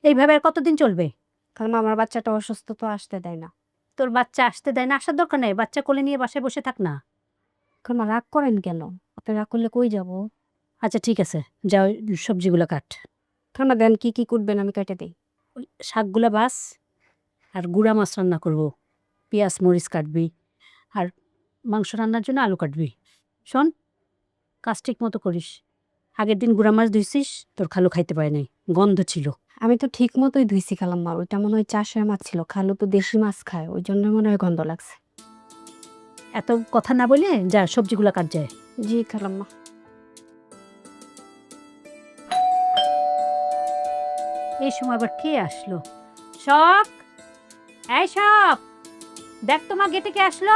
S3: এইভাবে আর কতদিন চলবে?
S6: খালাম্মা, আমার বাচ্চাটা অসুস্থ তো, আসতে দেয় না।
S3: তোর বাচ্চা আসতে দেয় না? আসার দরকার নেই, বাচ্চা কোলে নিয়ে বাসায় বসে থাক না।
S6: খালাম্মা, রাগ করেন কেন? আপনি রাগ করলে কই যাব?
S3: আচ্ছা ঠিক আছে, যাও সবজিগুলো কাট।
S6: খালাম্মা, দেন কি কি কুটবেন আমি কেটে দিই।
S3: ওই শাকগুলা বাস, আর গুঁড়া মাছ রান্না করবো, পেঁয়াজ মরিচ কাটবি, আর মাংস রান্নার জন্য আলু কাটবি। শোন, কাজ ঠিক মতো করিস। আগের দিন গুঁড়া মাছ ধুইছিস, তোর খালু খাইতে পারে নাই, গন্ধ ছিল।
S6: আমি তো ঠিক মতোই ধুইছি খালাম্মা, ওইটা মনে হয় চাষের মাছ ছিল, খালু তো দেশি মাছ খায়, ওই জন্য মনে হয় গন্ধ লাগছে।
S3: এত কথা না বলে যা সবজিগুলা কাট যায়।
S6: জি খালাম্মা।
S3: এই সময় আবার কে আসলো? শখ, এই শখ, দেখ তোমার গেটে কে আসলো।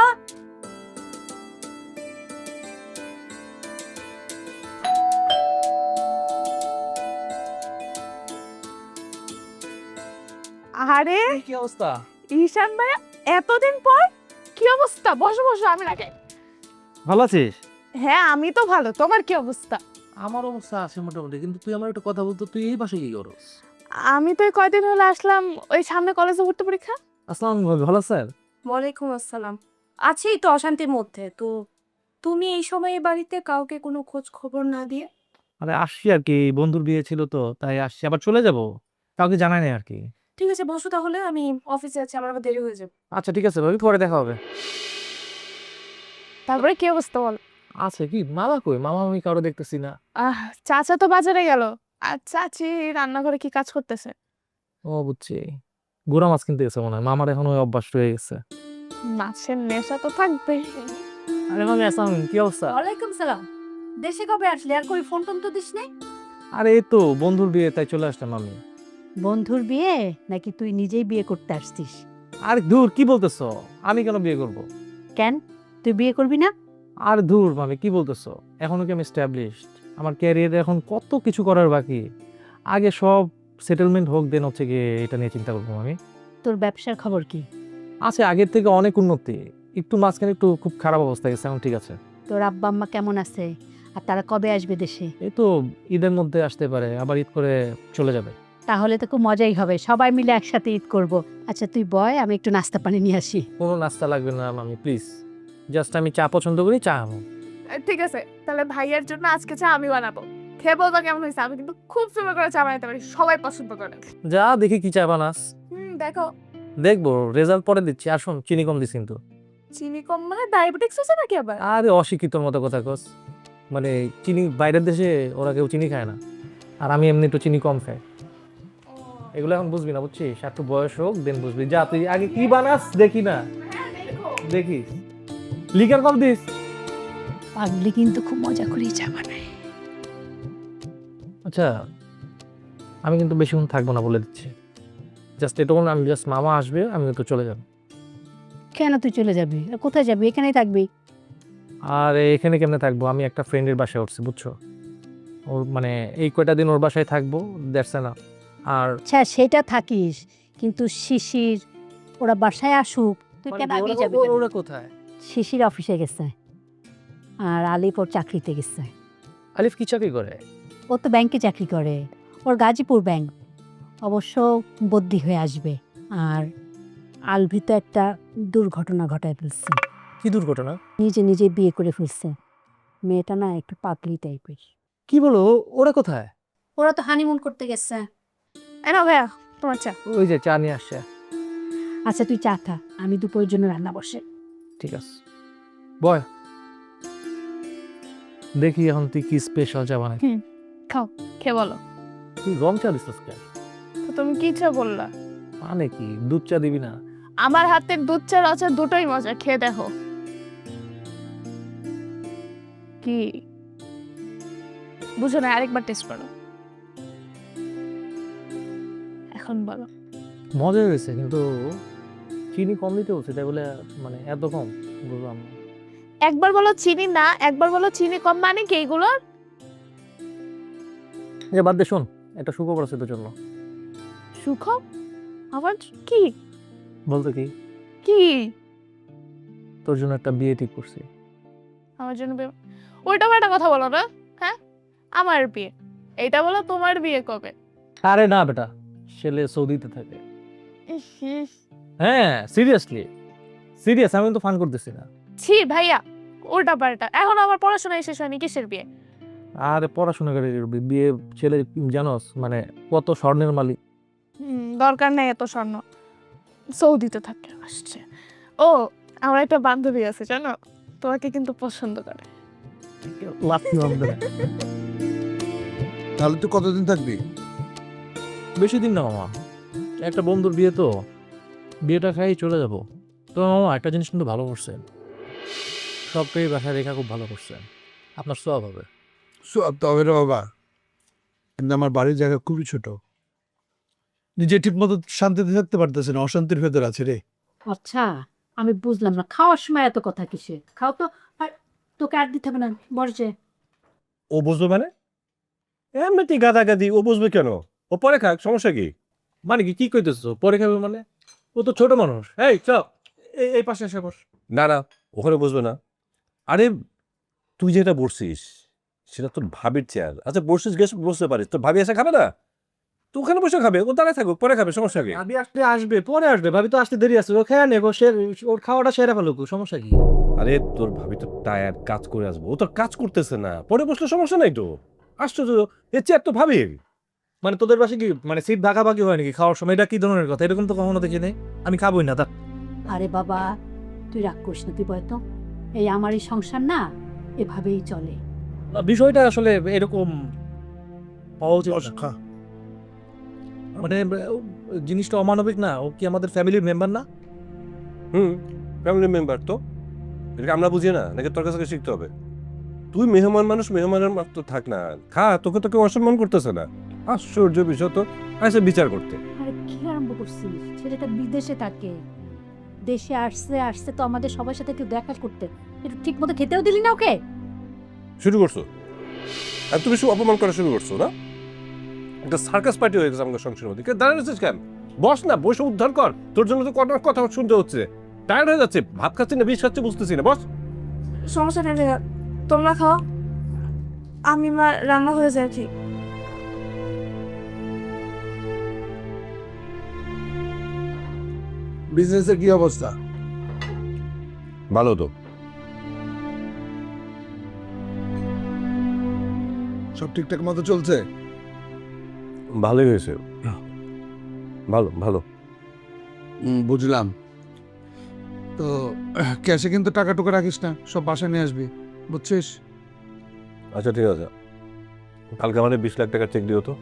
S2: আরে
S7: কি অবস্থা?
S2: ঈশান ভাইয়া, এতদিন পর! কি অবস্থা? বসো বসো, আমি রাখে।
S7: ভালো আছিস?
S2: হ্যাঁ, আমি তো ভালো। তোমার কি অবস্থা?
S7: আমার অবস্থা আছে মোটামুটি, কিন্তু তুই আমার একটা কথা বলতো, তুই এই পাশে কি করস?
S2: আমি তো এই কয়দিন হলো আসলাম, ওই সামনে কলেজে ভর্তি পরীক্ষা।
S7: আসসালাম ভাবি, ভালো স্যার?
S1: ওয়ালাইকুম আসসালাম। আছি তো অশান্তির মধ্যে। তো তুমি এই সময়ে বাড়িতে কাউকে কোনো খোঁজ খবর না দিয়ে?
S7: আরে আসছি আর কি, বন্ধুর বিয়ে ছিল তো তাই আসছি, আবার চলে যাব, কাউকে জানাই নাই আর কি।
S1: ঠিক আছে, বসো তাহলে, আমি অফিসে আছি, আমার আবার দেরি হয়ে যাবে।
S7: আচ্ছা ঠিক আছে ভাবি, পরে দেখা হবে।
S2: তারপরে কি অবস্থা বল?
S7: আছে কি, মামা কই? মামা আমি কারো দেখতেছি না।
S2: চাচা তো বাজারে গেল, আর চাচি রান্নাঘরে কি কাজ করতেছে।
S7: ও বুঝছি, গুড়া মাছ কিনতে গেছে মনে হয়, মামার এখন ওই অভ্যাস রয়ে গেছে।
S2: মাছের নেশা তো থাকবে।
S7: আরে মামি আসসালাম, কি অবস্থা?
S3: ওয়ালাইকুম সালাম। দেশে কবে আসলে? আর কই ফোন টোন তো দিস নাই।
S7: আরে এই তো বন্ধুর বিয়ে, তাই চলে আসলাম আমি।
S3: বন্ধুর বিয়ে নাকি তুই নিজেই বিয়ে করতে আসছিস?
S7: আরে দূর, কি বলতেছো? আমি কেন বিয়ে করব?
S3: কেন, তুই বিয়ে করবি না?
S7: আর দূর মামি, কি বলতেছো? এখনো কি আমি এস্টাবলিশড? আমার ক্যারিয়ারে এখন কত কিছু করার বাকি। আগে সব সেটেলমেন্ট হোক, দেন হচ্ছে গিয়ে এটা নিয়ে চিন্তা করবো আমি।
S3: তোর ব্যবসার খবর কি?
S7: আছে, আগের থেকে অনেক উন্নতি। একটু মাঝখানে একটু খুব খারাপ অবস্থা গেছে, এখন ঠিক আছে।
S3: তোর আব্বা আম্মা কেমন আছে? আর তারা কবে আসবে দেশে?
S7: এই তো ঈদের মধ্যে আসতে পারে, আবার ঈদ করে চলে যাবে।
S3: তাহলে তো খুব মজাই হবে, সবাই মিলে একসাথে ঈদ করব। আচ্ছা তুই বয়, আমি একটু নাস্তা পানি নিয়ে আসি।
S7: কোনো নাস্তা লাগবে না মামি, প্লিজ। জাস্ট আমি চা পছন্দ করি, চা আনো।
S2: ঠিক আছে, তাহলে ভাইয়ার জন্য আজকে চা আমি বানাবো। খেয়ে বলবা কেমন হয়েছে। আমি কিন্তু খুব সুন্দর করে চা বানাতে পারি, সবাই পছন্দ করে।
S7: যা দেখি কি চা বানাস।
S2: দেখো।
S7: দেখবো, রেজাল্ট পরে দিচ্ছি। আর শোন, চিনি কম দিস কিন্তু।
S2: চিনি কম মানে ডায়াবেটিক্স হচ্ছে নাকি আবার?
S7: আরে অশিক্ষিতর মতো কথা কস। মানে চিনি বাইরের দেশে ওরা কেউ চিনি খায় না, আর আমি এমনি একটু চিনি কম খাই। এগুলো এখন বুঝবি না, বুঝছিস? একটু বয়স হোক, দেন বুঝবি। যা তুই আগে কি বানাস দেখি না, দেখিস। Liquor com this.
S3: পাগলি কিন্তু খুব মজা করেই চা বানায়।
S7: আচ্ছা, আমি কিন্তু বেশিক্ষণ থাকবো না বলে দিচ্ছি। জাস্ট এটুকু, আমি জাস্ট মামা আসবে, আমি তো চলে যাব।
S3: কেন তুই চলে যাবি? আর কোথায় যাবি? এখানেই থাকবি।
S7: আর এখানে কেমনে থাকবো? আমি একটা ফ্রেন্ডের বাসায় উঠছি, বুঝছো? ওর মানে এই কয়টা দিন ওর বাসায় থাকবো, দ্যাটস না। আর
S3: আচ্ছা সেটা থাকিস, কিন্তু শিশির ওরা বাসায় আসুক, তুই কেন আগে যাবি কেন?
S7: ওরা কোথায়?
S3: শিশির অফিসে গেছে, আর আলিফ ওর চাকরিতে গেছে।
S7: আলিফ কি চাকরি করে?
S3: ও তো ব্যাংকে চাকরি করে, ওর গাজীপুর ব্যাংক। অবশ্য বদলি হয়ে আসবে। আর আলভি তো একটা দুর্ঘটনা ঘটায় ফেলছে,
S7: কি দুর্ঘটনা?
S3: নিজে নিজে বিয়ে করে ফেলছে। মেয়েটা না একটু পাগলি টাইপের।
S7: কি বলো? ওরা কোথায়?
S3: ওরা তো হানিমুন করতে গেছে।
S2: এই নাও ভাইয়া, তোমার চা।
S7: ওই যে চা নিয়ে আসছে।
S3: আচ্ছা তুই চা খা, আমি দুপুরের জন্য রান্না বসে।
S7: ঠিক আছে, বয়। দেখি এখন তুই কি স্পেশাল চা বানাই।
S2: খাও, খেয়ে বলো।
S7: তুই রং চা দিছিস কেন?
S2: তো তুমি কি চা বললা?
S7: মানে কি, দুধ চা দিবি না?
S2: আমার হাতের দুধ চা রচা দুটোই মজা, খেয়ে দেখো। কি বুঝো না? আরেকবার টেস্ট করো, এখন বলো।
S7: মজা হয়েছে, কিন্তু চিনি কম দিতে হচ্ছে, তাই বলে মানে এত কম? বুঝলাম না।
S2: একবার বলো চিনি না, একবার বলো চিনি কম, মানে কি এগুলো?
S7: যে বাদ দে, শোন, একটা সুখবর আছে তোর জন্য।
S2: সুখম? আবার কি?
S7: বলতে কি,
S2: কি?
S7: তোর জন্য একটা বিয়ে ঠিক করছি।
S2: আমার জন্য ওইটা একটা কথা বলো না। হ্যাঁ, আমার বিয়ে এইটা বলো, তোমার বিয়ে কবে?
S7: আরে না বেটা, ছেলে সৌদিতে থাকে।
S2: ইস, ইস।
S7: হ্যাঁ সিরিয়াসলি, সিরিয়াস, আমি তো ফান করতেছি না।
S2: ছি ভাইয়া, উল্টা পাল্টা। এখন আমার পড়াশোনা শেষ হয়নি, কিসের বিয়ে?
S7: আরে পড়াশোনা করে বিয়ে? ছেলে জানোস মানে কত স্বর্ণের মালিক।
S2: দরকার নেই এত স্বর্ণ, সৌদিতে থাকে, আসছে। ও আমার একটা বান্ধবী আছে জানো, তোমাকে কিন্তু পছন্দ করে।
S5: তাহলে তুই কতদিন থাকবি?
S7: বেশি দিন না মামা, একটা বন্ধুর বিয়ে তো, বিয়েটা খাই চলে যাব। তো মামা একটা জিনিস কিন্তু ভালো করছেন, সবটাই বাসায় রেখা খুব ভালো করছেন, আপনার সব হবে।
S5: সব তো হবে রে বাবা, কিন্তু আমার বাড়ির জায়গা খুবই ছোট, নিজে ঠিক মতো শান্তিতে থাকতে পারতেছে না, অশান্তির ভেতর আছে রে।
S3: আচ্ছা, আমি বুঝলাম না খাওয়ার সময় এত কথা কিসে? খাও তো। আর তোকে আর দিতে হবে না, বসে।
S4: ও বুঝবে মানে? এমনিতেই গাদাগাদি, ও বুঝবে কেন? ও পরে খাক, সমস্যা কি?
S7: মানে কি কইতেছো পরে খাবে মানে? ও তো ছোট মানুষ। এই চল, এই পাশে এসে বস।
S4: না না, ওখানে বসবে না। আরে তুই যেটা বসছিস সেটা তোর ভাবির চেয়ার। আচ্ছা বসছিস, গেস বসতে পারিস, তোর ভাবি এসে খাবে না? তো ওখানে বসে খাবে, ও দাঁড়ায় থাকুক, পরে খাবে, সমস্যা কি?
S7: ভাবি আসলে আসবে, পরে আসবে, ভাবি তো আসতে দেরি আছে, ও খেয়ে নেবো, ওর খাওয়াটা সেরে ফেলুক, সমস্যা কি?
S4: আরে তোর ভাবি তো টায়ার, কাজ করে আসবো, ও তোর কাজ করতেছে না, পরে বসলে সমস্যা নাই তো। আশ্চর্য, এর চেয়ার তো ভাবির।
S7: মানে তোদের পাশে কি মানে সিট ভাগাভাগি হয় নাকি খাওয়ার সময়? এটা কি ধরনের কথা? এরকম তো কখনো দেখি নেই, আমি খাবোই না তা।
S3: আরে বাবা, তুই রাগ করিস না, তুই বয়তো এই আমার এই সংসার না এভাবেই চলে।
S7: বিষয়টা আসলে এরকম হওয়া উচিত না।
S5: খা।
S7: মানে ও জিনিসটা অমানবিক না? ও কি আমাদের ফ্যামিলির মেম্বার না?
S4: ফ্যামিলি মেম্বার তো, এটাকে আমরা বুঝি না নাকি? তোর কাছে শিখতে হবে। তুই মেহমান মানুষ, মেহমানের মতো থাক না, খা, তোকে তোকে অসম্মান করতেছে না। আশ্চর্য বিষয় তো, আসে বিচার করতে।
S3: আরে কি আরম্ভ করছিস? ছেলেটা বিদেশে থাকে, দেশে আসছে তো আমাদের সবার সাথে একটু দেখা করতে, একটু ঠিক মতো খেতেও দিলি না ওকে?
S4: শুরু করছো, আর তুমি শুধু অপমান করা শুরু করছো না? একটা সার্কাস পার্টি হয়ে গেছে আমাদের সংসারের মধ্যে। দাঁড়িয়েছিস কেন? বস না, বসে উদ্ধার কর, তোর জন্য তো কত কথা শুনতে হচ্ছে। টায়ার্ড হয়ে যাচ্ছে, ভাত খাচ্ছি না বিষ খাচ্ছি বুঝতেছি না, বস।
S2: সমস্যা নেই রেখা, তোমরা খাও, আমি মা রান্না হয়ে যায় ঠিক।
S5: বিজনেসের কি অবস্থা?
S4: ভালো তো।
S5: সব ঠিকঠাক মতো চলছে?
S4: ভালোই হয়েছে, ভালো ভালো।
S5: বুঝলাম। তো ক্যাশে কিন্তু টাকা টুকা রাখিস না, সব বাসায় নিয়ে আসবি, বুঝছিস?
S4: আচ্ছা ঠিক আছে, কালকে আমাদের 20 লাখ টাকার চেক দিও তো।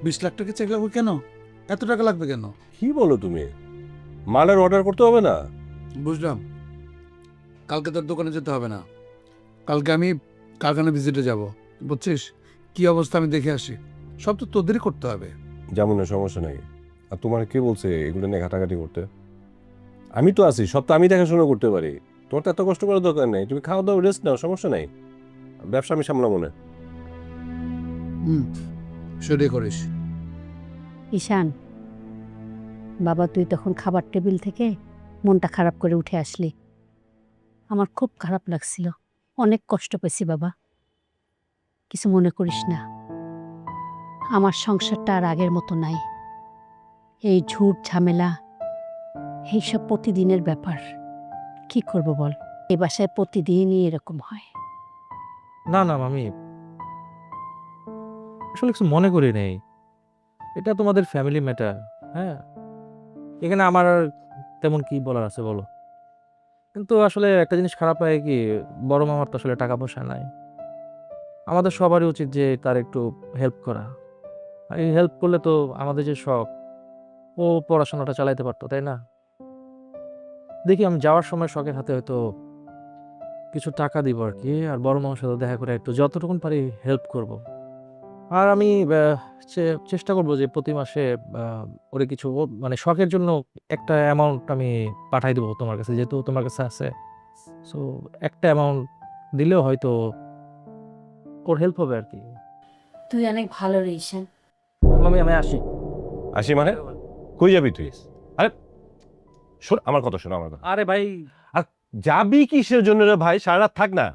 S5: 20 লাখ টাকা চেক লাগবে কেন? এত টাকা লাগবে কেন?
S4: কি বলো তুমি? মালের অর্ডার করতে হবে না?
S5: বুঝলাম, কালকে তোর দোকানে যেতে হবে না, কালকে আমি কারখানা ভিজিটে যাব, বুঝছিস? কি অবস্থা আমি দেখে আসি, সব তো তোদেরই করতে হবে।
S4: যেমন না, সমস্যা নেই। আর তোমার কে বলছে এগুলো নিয়ে ঘাটাঘাটি করতে? আমি তো আছি, সব তো আমি দেখাশোনা করতে পারি। তোমার তো এত কষ্ট করার দরকার নেই, তুমি খাওয়া দাওয়া রেস্ট নাও, সমস্যা নেই। ব্যবসা আমি সামলাবো না।
S5: সেটাই করিস।
S3: ঈশান, বাবা তুই তখন খাবার টেবিল থেকে মনটা খারাপ করে উঠে আসলি, আমার খুব খারাপ লাগছিল, অনেক কষ্ট পেয়েছি বাবা। কিছু মনে করিস না, আমার সংসারটা আর আগের মতো নাই। এই ঝুট ঝামেলা এইসব প্রতিদিনের ব্যাপার, কি করব বল? এই বাসায় প্রতিদিনই এরকম হয়।
S7: না না মামি, আসলে কিছু মনে করি নেই, এটা তোমাদের ফ্যামিলি ম্যাটার। হ্যাঁ, এখানে আমার আর তেমন কি বলার আছে বলো? কিন্তু আসলে একটা জিনিস খারাপ লাগে কি, বড় মামার তো আসলে টাকা পয়সা নাই। আমাদের সবারই উচিত যে তার একটু হেল্প করা। আর এই হেল্প করলে তো আমাদের যে শখ, ও পড়াশোনাটা চালাইতে পারতো, তাই না? দেখি আমি যাওয়ার সময় শখের হাতে হয়তো কিছু টাকা দিব আর কি, আর বড় মামার সাথে দেখা করে একটু যতটুকুন পারি হেল্প করব। আর আমি চেষ্টা করব যে প্রতি মাসে ওরে কিছু মানে শখের জন্য একটা অ্যামাউন্ট আমি পাঠাই দেবো তোমার কাছে, যেহেতু তোমার কাছে আছে। সো একটা অ্যামাউন্ট দিলেও হয়তো ওর হেল্প হবে আর কি।
S3: তুই অনেক ভালো রে ঈশান।
S7: আমি আসি।
S4: আসি মানে? কই যাবি তুই? আরে শোন আমার কথা, শোনো আমার কথা।
S7: আরে ভাই,
S4: আর যাবি কিসের জন্য রে ভাই? সারা রাত থাক না,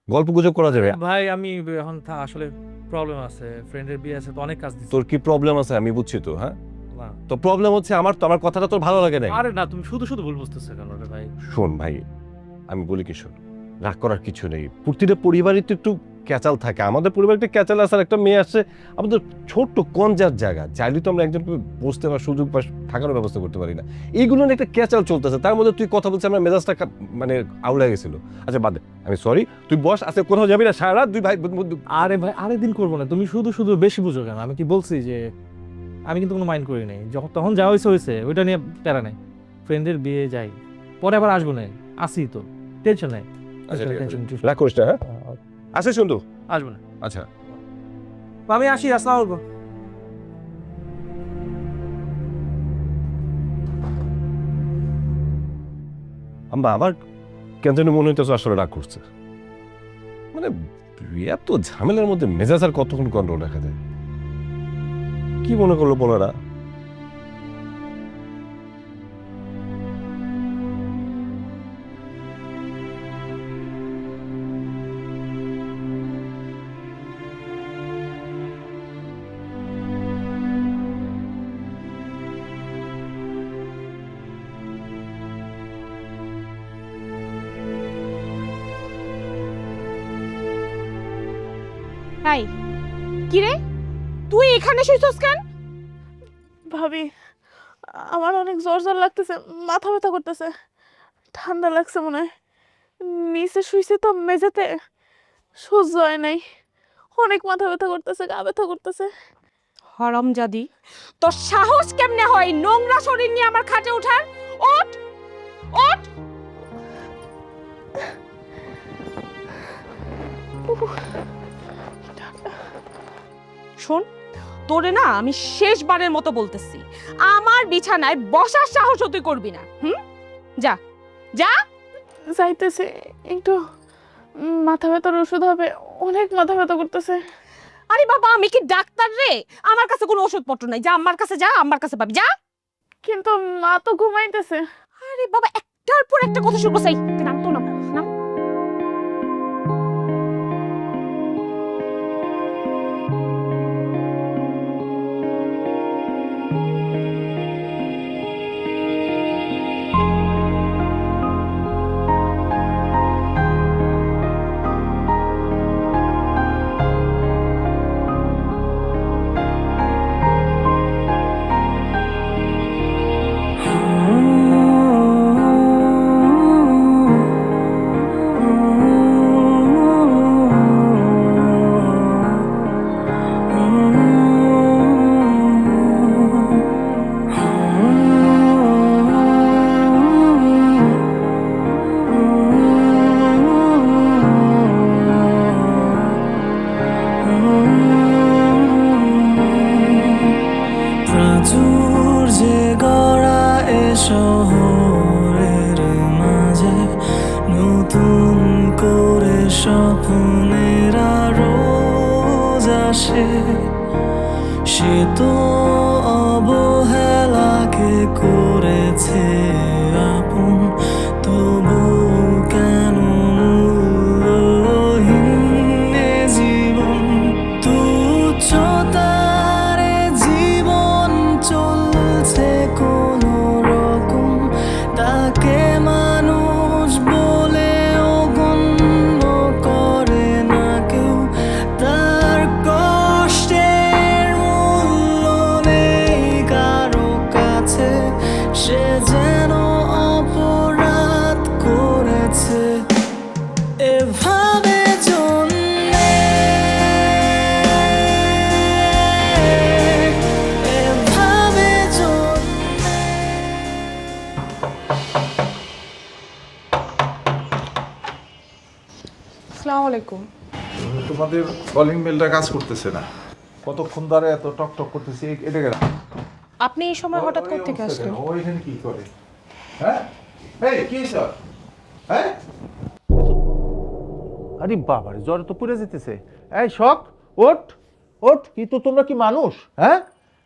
S4: গল্প গুজব করা যাবে।
S7: ভাই আমি এখন আসলে প্রবলেম আছে, ফ্রেন্ডের বিয়ে আছে, তো অনেক কাজ দিচ্ছে।
S4: তোর কি প্রবলেম আছে আমি বুঝছি তো। হ্যাঁ,
S7: না।
S4: তো প্রবলেম হচ্ছে আমার, তো আমার কথাটা তোর ভালো লাগে না।
S7: আরে না, তুমি শুধু শুধু ভুল বুঝতেছো কেন রে ভাই?
S4: শোন ভাই, আমি বলি কি, শোন, রাগ করার কিছু নেই, প্রতিটা পরিবারই তো একটু ক্যাচাল থাকে। আমাদের পরিবারে একটা ক্যাচাল আছে, আর একটা মেয়ে আসছে, আমাদের ছোট্ট কনজার জায়গা, চাইলে তো আমরা একজনকে বসতে বা সুযোগ বা থাকার ব্যবস্থা করতে পারি না। এইগুলো নিয়ে একটা ক্যাচাল চলতেছে, তার মধ্যে তুই কথা বলছিস, আমার মেজাজটা মানে আউলা গেছিল। আচ্ছা বাদ দে, আমি সরি, তুই বস, আজকে কোথাও যাবি না সারা রাত, দুই ভাই
S7: আরে ভাই আরেকদিন করবো না, তুমি শুধু শুধু বেশি বুঝো কেন? আমি কি বলছি যে আমি কিন্তু কোনো মাইন্ড করি নাই, যখন তখন যা হয়েছে হয়েছে, ওইটা নিয়ে প্যারা নাই। ফ্রেন্ডের বিয়ে যাই, পরে আবার আসবো না, আসি তো, টেনশন নাই।
S4: আচ্ছা ঠিক আছে,
S7: টেনশন
S4: রাগ করিস না, হ্যাঁ আসিস কিন্তু।
S7: আসবো না,
S4: আচ্ছা
S7: আমি আসি, আসসালামু আলাইকুম।
S4: আমার কেন যেন মনে হইতেছে আসলে রাগ করছে। মানে এত ঝামেলার মধ্যে মেজাজ আর কতক্ষণ কন্ট্রোল রাখা যায়? কি মনে করলো পোলারা?
S1: তাই কি রে, তুই এখানে শুইছস কেন?
S2: ভাবি, আমার অনেক জ্বর জ্বর লাগতেছে, মাথা ব্যথা করতেছে, ঠান্ডা লাগছে মনে হয়। নিচে শুইছি তো মেঝেতে, সহ্য হয় নাই, অনেক মাথা ব্যথা করতেছে, গা ব্যথা করতেছে।
S1: হারামজাদি, তোর সাহস কেমনে হয় নোংরা শরীর নিয়ে আমার খাটে ওঠার? ওঠ ওঠ। শোন, তোরে না আমি শেষবারের মতো বলতেছি, আমার বিছানায় বসার সাহস তুই করবি না। যা যা।
S2: যাইতেছে, একটু মাথা ব্যথার ওষুধ হবে, অনেক মাথা ব্যথা করতেছে।
S1: আরে বাবা, আমি কি ডাক্তার রে? আমার কাছে কোনো ওষুধপত্র নাই, যা আমার কাছে, যা আমার কাছে পাবি, যা।
S2: কিন্তু মা তো ঘুমাইতেছে।
S1: আরে বাবা, একটার পর একটা কথা শুনবো, সাই নাম তো নাম নাম।
S8: প্রাচুর্যে গড়া এ শহরের মাঝে নতুন করে স্বপ্নেরা রোজ আসে। সে তো অবহেলাকে করেছে আপন, তবু কেন মূল্যহীন এ জীবন? তুচ্ছতারে জীবন চলছে কোনো রকম, তাকে মানুষ বলেও গণ্য করে না কেউ। তার কষ্টের মূল্য নেই কারো কাছে, সে যেন অপরাধ করেছে এভাবে জন্মে, এভাবে জন্মে।
S2: আসসালামু আলাইকুম।
S9: তোমাদের কলিং বেলটা কাজ করতেছে না, কতক্ষণ ধরে এত টক টক করতেছি, এটা কেন?
S1: আপনি এই সময় হঠাৎ কোত্থেকে আসলেন?
S9: ও এখানে কি করে? হ্যাঁ এই কি স্যার? হ্যাঁ আরে বাবা রে, জ্বরে তো পুড়ে যেতেছে। এই শখ, ওঠ ওঠ। কি তো তোমরা কি মানুষ? হ্যাঁ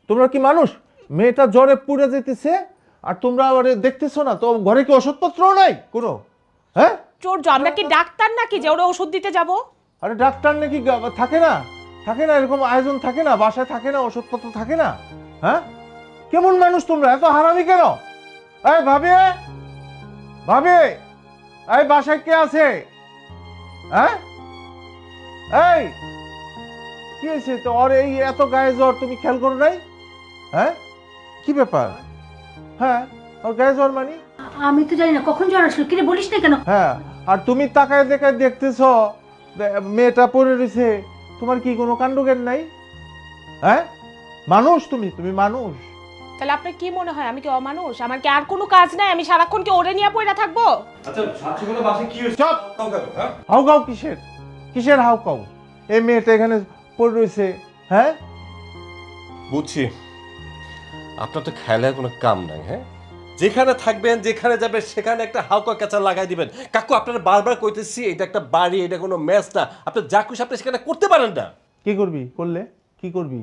S9: তোমরা কি মানুষ? মেয়েটা জ্বরে পুড়ে যেতেছে আর তোমরা আবার দেখতেছো না? তো ঘরে কি ওষুধপত্রও নাই কোনো? হ্যাঁ
S1: চোর, আমরা কি ডাক্তার নাকি যে ওরা ওষুধ দিতে যাব?
S9: আরে ডাক্তার নাকি থাকে না? থাকে না এরকম আয়োজন? থাকে না বাসায়? থাকে না ওষুধপত্র? থাকে না? হ্যাঁ কেমন মানুষ তোমরা, এত হারামি কেন? এই ভাবি, ভাবি, এই বাসায় কে আছে? হ্যাঁ এই কি হয়েছে তো ওর এই এত গায়ে জ্বর তুমি খেয়াল করো নাই? হ্যাঁ কি ব্যাপার? হ্যাঁ ওর গায়ে জ্বর মানে?
S3: আমি তো জানি না কখন জ্বর আসলো, কিরে বলিস না কেন?
S9: হ্যাঁ আর তুমি তাকায় দেখায় দেখতেছ মেয়েটা পড়ে রয়েছে, তোমার কি কোনো কাণ্ডজ্ঞান নাই? হ্যাঁ মানুষ তুমি, তুমি মানুষ?
S1: তাহলে আপনার কি মনে হয় আমি কি অমানুষ? আমার কি আর কোনো কাজ নাই? আমি সারাক্ষণ কি ওরে নিয়ে পড়ে থাকবো?
S4: আচ্ছা সাত সকালে বাসে কি হয়েছে?
S9: চুপ! হাউ কাউ কিসের? কিসের হাউ কাউ? এই মেয়েটা এখানে পড়ে রয়েছে। হ্যাঁ
S4: বুঝছি, আপনার তো খেলার কোনো কাম নাই। হ্যাঁ, যেখানে থাকবেন যেখানে যাবেন সেখানে একটা হালকা কাঁচা লাগাই দিবেন। কাকু আপনারা বারবার কইতেছি এটা একটা বাড়ি, এটা কোনো মেস না। আপনি যা খুশি আপনি সেখানে করতে পারেন না।
S9: কি করবি? করলে কি করবি?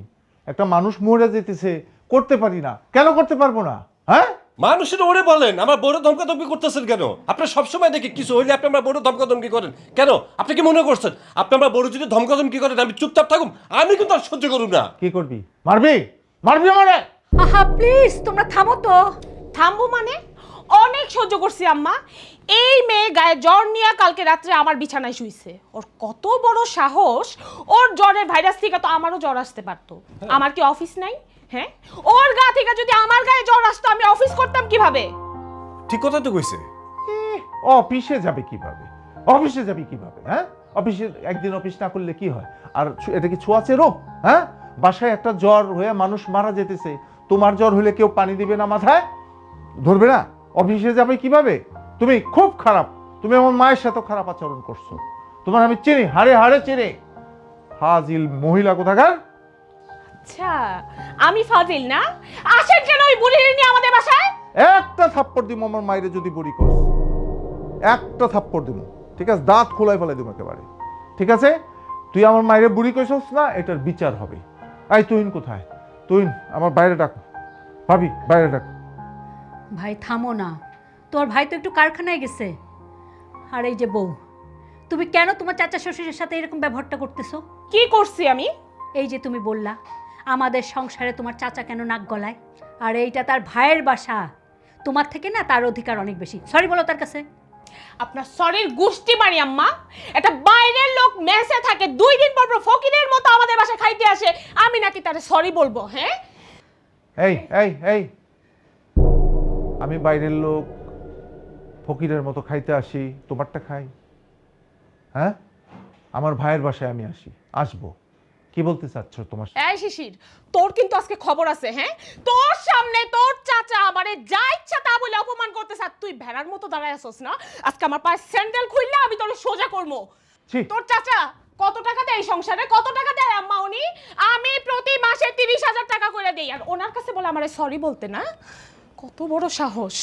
S9: একটা মানুষ মরে যেতেছে, করতে পারি না, কেন করতে পারবো না? হ্যাঁ
S4: মানুষের ওরে বলেন, আমার বড় ধমকাধমকি করতেছেন কেন? আপনার সবসময় দেখি কিছু হইলে আপনি আমার বড় ধমকাধমকি করেন কেন? আপনি কি মনে করছেন আপনি আমার বড় যদি ধমকাধমকি করেন আমি চুপচাপ থাকুম? আমি কিন্তু আর সহ্য করুম না।
S9: কি করবি? মারবি? মারবি আমারে?
S3: আহা প্লিজ তোমরা থামো তো।
S1: থামবো মানে? অনেক সহ্য করছি আম্মা। এই মেয়ে গায়ে জ্বর নিয়ে কালকে রাত্রে আমার বিছানায় শুইছে। ওর কত বড় সাহস! ওর জ্বরের ভাইরাস থেকে তো আমারও জ্বর আসতে পারতো। আমার কি অফিস নাই? হ্যাঁ, ওর গা থেকে যদি আমার গায়ে জ্বর আসতো আমি অফিস করতাম কিভাবে?
S4: ঠিক কথা তো কইছে।
S9: অফিসে যাবে কিভাবে? অফিসে যাবে কিভাবে? হ্যাঁ অফিসে একদিন অফিস না করলে কি হয়? আর এটা কি ছোঁয়াচে রোগ? হ্যাঁ বাসায় একটা জ্বর হয়ে মানুষ মারা যেতেছে, তোমার জ্বর হলে কেউ পানি দিবে না মাথায়? ধরবে না? অফিসে যাবে কিভাবে? তুমি খুব খারাপ, তুমি আমার মায়ের সাথে খারাপ আচরণ করছো। তোমার আমি চিনি, হাড়ে হাড়ে চিনি। ফাজিল মহিলা কোথাকার।
S1: আচ্ছা, আমি ফাজিল না? আসেন কেন ওই বুড়ি নিয়ে আমাদের বাসায়?
S9: একটা থাপ্পড় দিব আমার মায়ের যদি বুড়ি কস, একটা থাপ্পড় দিব, ঠিক আছে? দাঁত খোলাই ফেলাই দিব একেবারে, ঠিক আছে? তুই আমার মায়ের বুড়ি কইছস না, এটার বিচার হবে। এই তুহিন কোথায়? তুহিন আমার বাইরে ডাক, ভাবি বাইরে ডাক।
S3: ভাই থামো না, তোর ভাই তো একটু কারখানায় গেছে। আর এই যে বউ, তুমি কেন তোমার চাচা শ্বশুরের সাথে এরকম ব্যবহারটা করতেছো?
S1: কি করছি আমি?
S3: এই যে তুমি বললা আমাদের সংসারে তোমার চাচা কেন নাক গলায়, আর এইটা তার ভাইয়ের বাসা, তোমার থেকে না তার অধিকার অনেক বেশি। সরি বলো তার কাছে।
S1: আপনার শরীর গুষ্টি মারি আম্মা। একটা বাইরের লোক মেসে থাকে, 2 দিন পর পর ফকিরের মতো আমাদের বাসায় খাইতে আসে, আমি নাকি তারে সরি বলবো? হ্যাঁ
S9: এই এই এই আমি বাইরের লোক ফকিরের মতো খাইতে আসি, তোমারটা খাই? হ্যাঁ আমার ভাইয়ের বাসায় আমি আসবো। কি বলতে চাচ্ছ তোমার?
S1: এই শিশির, তোর কিন্তু আজকে খবর আছে। হ্যাঁ, তোর সামনে তোর চাচা আমারে যা ইচ্ছা তা বলে অপমান করতেছ, আর তুই ভেড়ার মতো দাঁড়ায় আছস না? আজকে আমার পায়ে স্যান্ডেল খুললে আমি তোরে সোজা করবো।
S9: ছি!
S1: তোর চাচা কত টাকা দেয় এই সংসারে? কত টাকা দেয় আম্মা উনি? আমি প্রতি মাসে 30,000 টাকা করে দেই, আর ওনার কাছে বলে আমারে সরি বলতে না? কত বড় সাহস!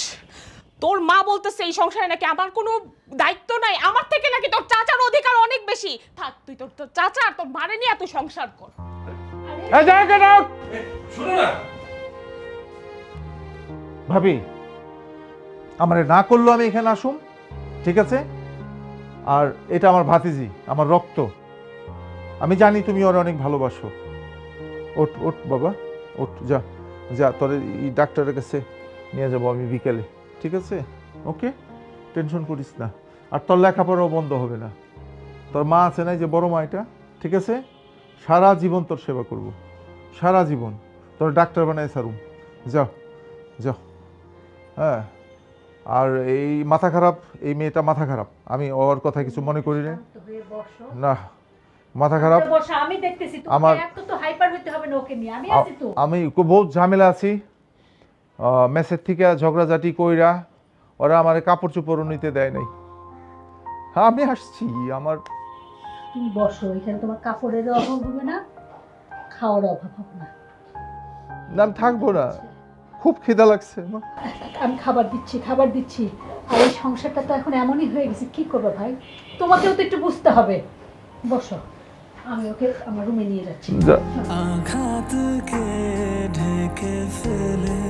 S1: তোর মা বলতেছে এই সংসারে নাকি আমার কোনো দায়িত্ব নাই, আমার থেকে নাকি তোর চাচার অধিকার অনেক বেশি। থাক, তুই তোর চাচা আর তোর মারে নিয়ে তুই সংসার কর।
S9: এই যা, get out!
S4: শুনো না,
S9: ভাবি আমারে না করলো আমি এখানে আসুম, ঠিক আছে? আর এটা আমার ভাতিজি, আমার রক্ত। আমি জানি তুমি ওর অনেক ভালোবাসো। ওঠ ওঠ বাবা, ওঠ, যা যা, তোর এই ডাক্তারের কাছে নিয়ে যাবো আমি বিকেলে, ঠিক আছে? ওকে, টেনশন করিস না। আর তোর লেখাপড়াও বন্ধ হবে না। তোর মা আছে না, যে বড় মা, এটা ঠিক আছে? সারা জীবন তোর সেবা করব, সারা জীবন তোর ডাক্তার বানায় সারুম। যাও যাও। হ্যাঁ, আর এই মাথা খারাপ, এই মেয়েটা মাথা খারাপ, আমি ওর কথা কিছু মনে করি না। না, মাথা খারাপ।
S3: আমি দেখতেছি
S9: আমার-
S3: এত তো হাইপার হতে হবে না ওকে নিয়ে, আমি আছি তো।
S9: আমি বহুত ঝামেলা আছি। মেসের থেকে ঝগড়াঝাটি কইরা ওরা আমার কাপড় চোপড়ও নিতে দেয় নাই। হ্যাঁ আমি আসছি। আমার
S3: তুমি বসো, এখানে তোমার কাপড়ের অভাব হবে না, খাওয়ার অভাব হবে না।
S9: না, আমি থাকবো না, খুব খিদা লাগছে।
S3: আমি খাবার দিচ্ছি। আর এই সংসারটা তো এখন এমনই হয়ে গেছে, কি করবে ভাই? তোমাকেও তো একটু বুঝতে হবে। বসো, আমি ওকে আমার রুমে নিয়ে যাচ্ছি।
S9: যা।
S8: আঘাত কে ঢেকে ফেলে